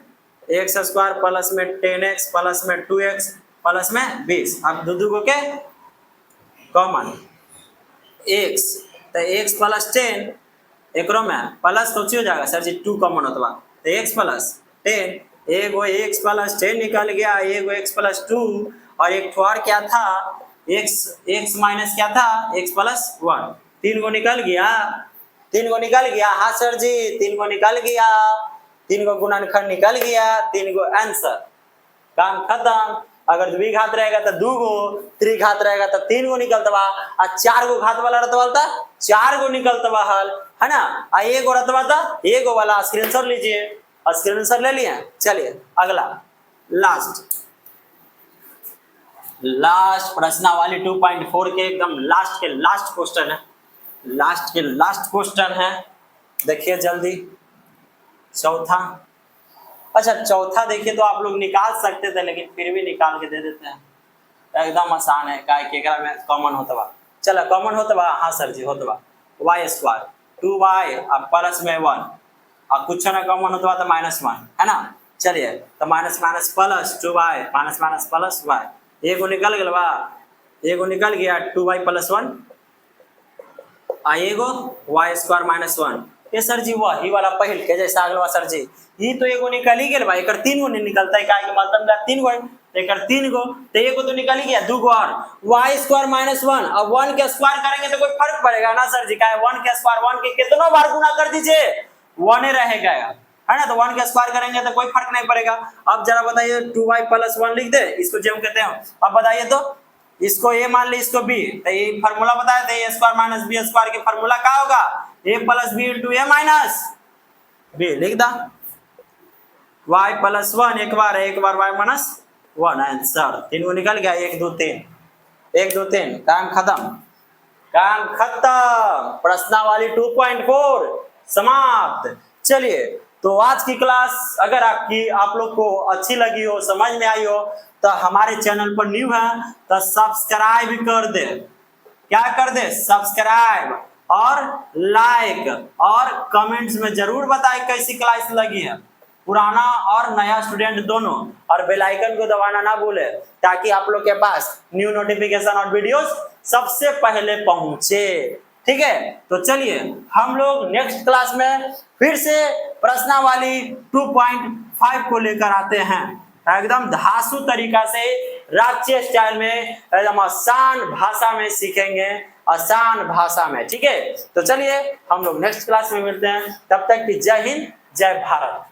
S1: एक्स स्क्वायर प्लस में 10x प्लस में 2x प्लस में 20, अब दो को के कॉमन x, तो x प्लस 10 एकरो में प्लस तो हो जाएगा सर जी, 2 कॉमन होता तो x प्लस 10, एगो x प्लस 10 निकल गया, एगो x प्लस 2 और एक ठोर क्या था x माइनस क्या था x प्लस 1, 3 को निकल गया, 3 को निकल गया, हाँ सर जी 3 को निकल गया, 3 को गुणनखंड निकल गया, 3 को आंसर, काम खत्म। अगर द्विघात रहेगा तो 2 गो, त्रिघात रहेगा तो 3 गो निकलता, और 4 गो घात वाला रतवा था 4 गो निकलता हल, है ना। आ एगो रतवा था एगो वाला, स्क्रीनशॉट लीजिए, स्क्रीनशॉट ले लिए। चलिए अगला लास्ट प्रश्नावली 2.4 के एकदम लास्ट के लास्ट क्वेश्चन है, लास्ट के लास्ट क्वेश्चन है, देखिए जल्दी। चौथा, अच्छा चौथा देखिए तो आप लोग निकाल सकते थे लेकिन फिर भी निकाल के दे देते हैं, एकदम आसान है, का केकरा में कॉमन होता बा, चलो कॉमन होता बा, हाँ सर जी होता बा, वाई स्क्वायर 2y अब प्लस में 1, अब कुछ ना कॉमन होता बा तो -1, है ना। चलिए तो minus minus plus 2y minus minus plus y, एगो निकल गया बा, एगो निकल गया 2y प्लस 1, आ एगो y स्क्वायर माइनस 1, ये सर जी वही वाला पहल के जैसा अगला सर जी, ये तो एगो निकल ही गया भाई, एक 3 गो नहीं निकलता है, का मतलब 3 गो, एक 3 गो तो एगो तो निकल ही गया, 2 गो और y स्क्वायर माइनस 1, अब 1 के स्क्वायर करेंगे तो कोई फर्क पड़ेगा ना सर जी, का 1 के स्क्वायर 1 के कितना बार गुना कर दीजिए 1 ही रहेगा, है ना, तो 1 के स्क्वायर करेंगे तो कोई फर्क नहीं पड़ेगा। अब जरा बताइए 2y प्लस 1 लिख दे, इसको जो हम कहते हैं, अब बताइए तो इसको a मान ली, इसको b, तो ये फार्मूला बताया था a square minus b square के फार्मूला क्या होगा, a plus b into a minus b, लिख दा y प्लस 1 एक बार y माइनस 1, आंसर 3 को निकल गया, 1 2 3, 1 2 3, काम खत्म, काम खत्म, प्रश्नावली 2.4 समाप्त। चलिए तो आज की क्लास अगर आप लोग को अच्छी लगी हो, समझ में आई हो, तो हमारे चैनल पर न्यू है तो सब्सक्राइब कर दे, क्या कर दे, सब्सक्राइब और लाइक और कमेंट्स में जरूर बताएं कैसी क्लास लगी है, पुराना और नया स्टूडेंट दोनों, और बेल आइकन को दबाना ना भूले ताकि आप लोग के पास न्यू नोटिफिकेशन और वीडियोस सबसे पहले पहुंचे, ठीक है। तो चलिए हम लोग नेक्स्ट क्लास में फिर से प्रश्नावली 2.5 को लेकर आते हैं, एकदम धांसू तरीका से राज्य स्टाइल में, एकदम आसान भाषा में सीखेंगे, आसान भाषा में, ठीक है। तो चलिए हम लोग नेक्स्ट क्लास में मिलते हैं, तब तक की जय हिंद जय भारत।